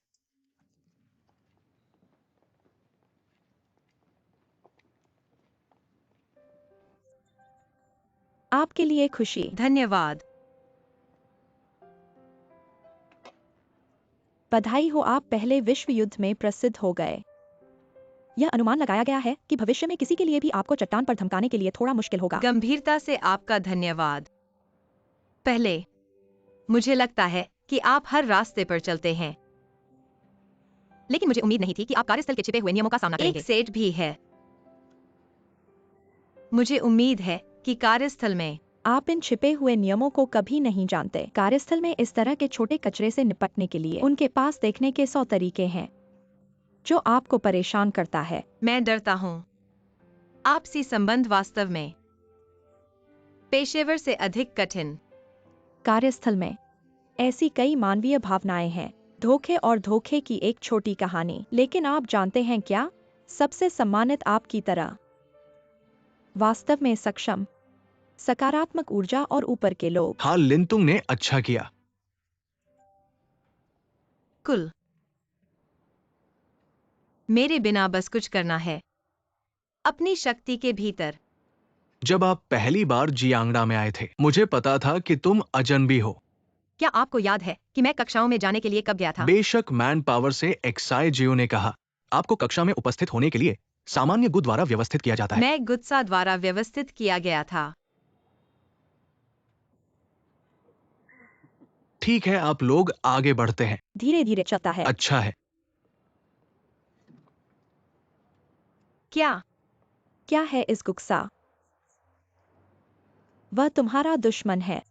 Speaker 2: आपके लिए खुशी।
Speaker 1: धन्यवाद।
Speaker 2: बधाई हो, आप पहले विश्व युद्ध में प्रसिद्ध हो गए। यह अनुमान लगाया गया है कि भविष्य में किसी के लिए भी आपको चट्टान पर धमकाने के लिए थोड़ा मुश्किल होगा।
Speaker 1: गंभीरता से आपका धन्यवाद। पहले, मुझे लगता है कि आप हर रास्ते पर चलते हैं, लेकिन मुझे उम्मीद नहीं थी कि आप कार्यस्थल के छिपे हुए नियमों का सामना करेंगे। एक सेट भी है। मुझे उम्मीद है कि कार्यस्थल में
Speaker 2: आप इन छिपे हुए नियमों को कभी नहीं जानते। कार्यस्थल में इस तरह के छोटे कचरे से निपटने के लिए उनके पास देखने के 100 तरीके हैं जो आपको परेशान करता है।
Speaker 1: मैं डरता हूँ। आपसी संबंध वास्तव में पेशेवर से अधिक कठिन।
Speaker 2: कार्यस्थल में ऐसी कई मानवीय भावनाएं हैं, धोखे और धोखे की एक छोटी कहानी। लेकिन आप जानते हैं क्या? सबसे सम्मानित आपकी तरह वास्तव में सक्षम, सकारात्मक ऊर्जा और ऊपर के लोग।
Speaker 3: हाँ, लिंतुंग ने अच्छा किया।
Speaker 1: कुल मेरे बिना बस कुछ करना है, अपनी शक्ति के भीतर।
Speaker 3: जब आप पहली बार जियांगडा में आए थे, मुझे पता था कि तुम अजनबी हो।
Speaker 1: क्या आपको याद है कि मैं कक्षाओं में जाने के लिए कब गया था?
Speaker 3: बेशक, मैन पावर से एक्साई जियो ने कहा, आपको कक्षा में उपस्थित होने के लिए सामान्य गुद द्वारा व्यवस्थित किया जाता है।
Speaker 1: मैं गुत्सा द्वारा व्यवस्थित किया गया था।
Speaker 3: ठीक है, आप लोग आगे बढ़ते हैं।
Speaker 2: धीरे धीरे चलता है।
Speaker 3: अच्छा है।
Speaker 2: क्या है इस गुस्सा? वह तुम्हारा दुश्मन है।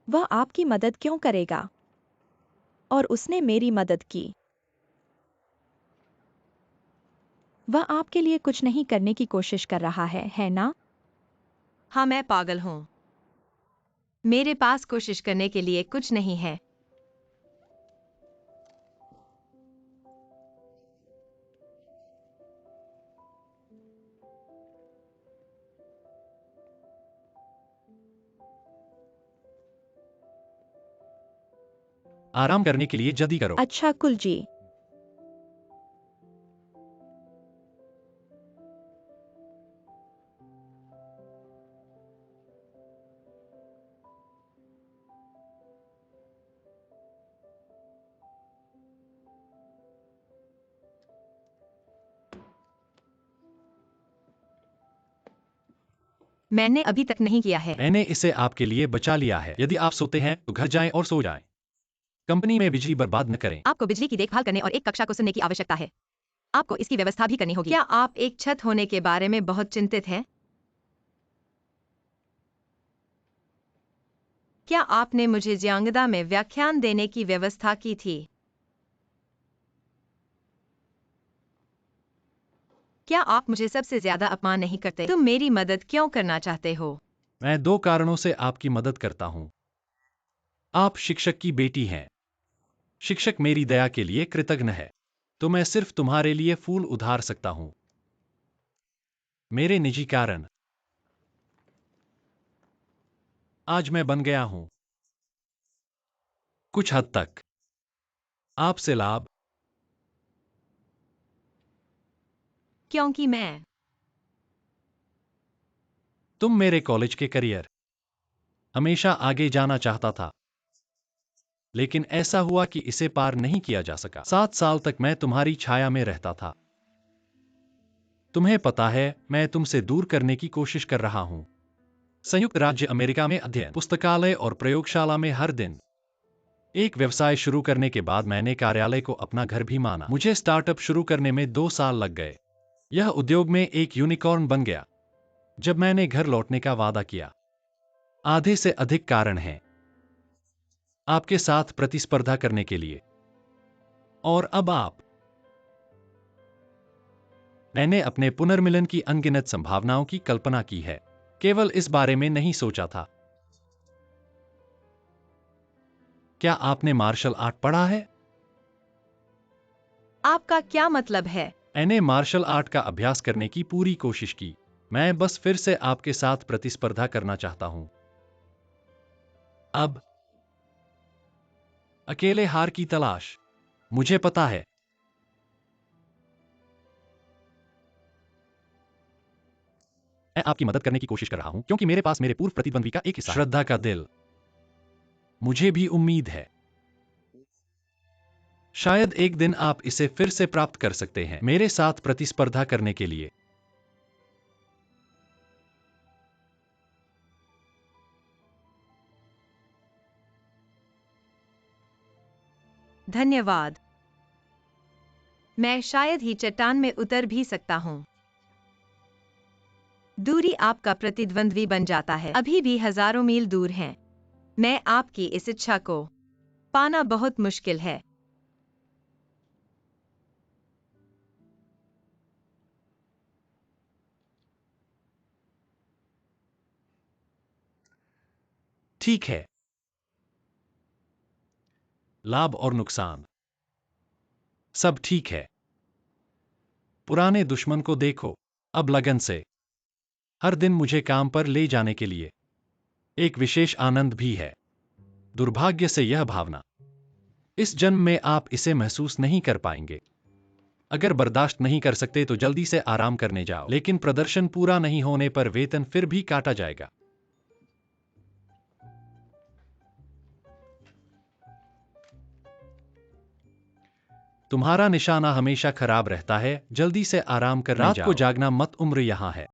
Speaker 2: वह आपकी मदद क्यों करेगा? और उसने मेरी मदद की। वह आपके लिए कुछ नहीं करने की कोशिश कर रहा है ना?
Speaker 1: हाँ, मैं पागल हूँ। मेरे पास कोशिश करने के लिए कुछ नहीं है।
Speaker 4: आराम करने के लिए जल्दी करो।
Speaker 2: अच्छा कुल जी।
Speaker 1: मैंने अभी तक नहीं किया है।
Speaker 4: मैंने इसे आपके लिए बचा लिया है। यदि आप सोते हैं तो घर जाएं और सो जाएं। कंपनी में बिजली बर्बाद न करें।
Speaker 1: आपको बिजली की देखभाल करने और एक कक्षा को सुनने की आवश्यकता है। आपको इसकी व्यवस्था भी करनी होगी। क्या आप एक छत होने के बारे में बहुत चिंतित हैं? क्या आपने मुझे जियांगदा में व्याख्यान देने की व्यवस्था की थी? क्या आप मुझे सबसे ज्यादा अपमान नहीं करते? तुम मेरी मदद क्यों करना चाहते हो?
Speaker 4: मैं 2 कारणों से आपकी मदद करता हूं। आप शिक्षक की बेटी हैं। शिक्षक मेरी दया के लिए कृतज्ञ है, तो मैं सिर्फ तुम्हारे लिए फूल उधार सकता हूं। मेरे निजी कारण। आज मैं बन गया हूं। कुछ हद तक आपसे लाभ।
Speaker 1: क्योंकि मैं
Speaker 4: तुम मेरे कॉलेज के करियर हमेशा आगे जाना चाहता था, लेकिन ऐसा हुआ कि इसे पार नहीं किया जा सका। 7 साल तक मैं तुम्हारी छाया में रहता था। तुम्हें पता है, मैं तुमसे दूर करने की कोशिश कर रहा हूं। संयुक्त राज्य अमेरिका में अध्ययन, पुस्तकालय और प्रयोगशाला में हर दिन। एक व्यवसाय शुरू करने के बाद मैंने कार्यालय को अपना घर भी माना। मुझे स्टार्टअप शुरू करने में 2 साल लग गए। यह उद्योग में एक यूनिकॉर्न बन गया जब मैंने घर लौटने का वादा किया। आधे से अधिक कारण हैं आपके साथ प्रतिस्पर्धा करने के लिए। और अब मैंने अपने पुनर्मिलन की अनगिनत संभावनाओं की कल्पना की है, केवल इस बारे में नहीं सोचा था। क्या आपने मार्शल आर्ट पढ़ा है?
Speaker 1: आपका क्या मतलब है?
Speaker 4: मैंने मार्शल आर्ट का अभ्यास करने की पूरी कोशिश की। मैं बस फिर से आपके साथ प्रतिस्पर्धा करना चाहता हूं। अब अकेले हार की तलाश। मुझे पता है। मैं आपकी मदद करने की कोशिश कर रहा हूं क्योंकि मेरे पास मेरे पूर्व प्रतिद्वंद्वी का एक हिस्सा है। श्रद्धा का दिल। मुझे भी उम्मीद है शायद एक दिन आप इसे फिर से प्राप्त कर सकते हैं मेरे साथ प्रतिस्पर्धा करने के लिए।
Speaker 1: धन्यवाद। मैं शायद ही चट्टान में उतर भी सकता हूं। दूरी आपका प्रतिद्वंद्वी बन जाता है, अभी भी हजारों मील दूर हैं। मैं आपकी इस इच्छा को पाना बहुत मुश्किल है।
Speaker 4: ठीक है। लाभ और नुकसान सब ठीक है। पुराने दुश्मन को देखो अब लगन से। हर दिन मुझे काम पर ले जाने के लिए एक विशेष आनंद भी है। दुर्भाग्य से यह भावना इस जन्म में आप इसे महसूस नहीं कर पाएंगे। अगर बर्दाश्त नहीं कर सकते तो जल्दी से आराम करने जाओ, लेकिन प्रदर्शन पूरा नहीं होने पर वेतन फिर भी काटा जाएगा। तुम्हारा निशाना हमेशा खराब रहता है। जल्दी से आराम करने जाओ। रात को जागना मत, उम्र यहां है।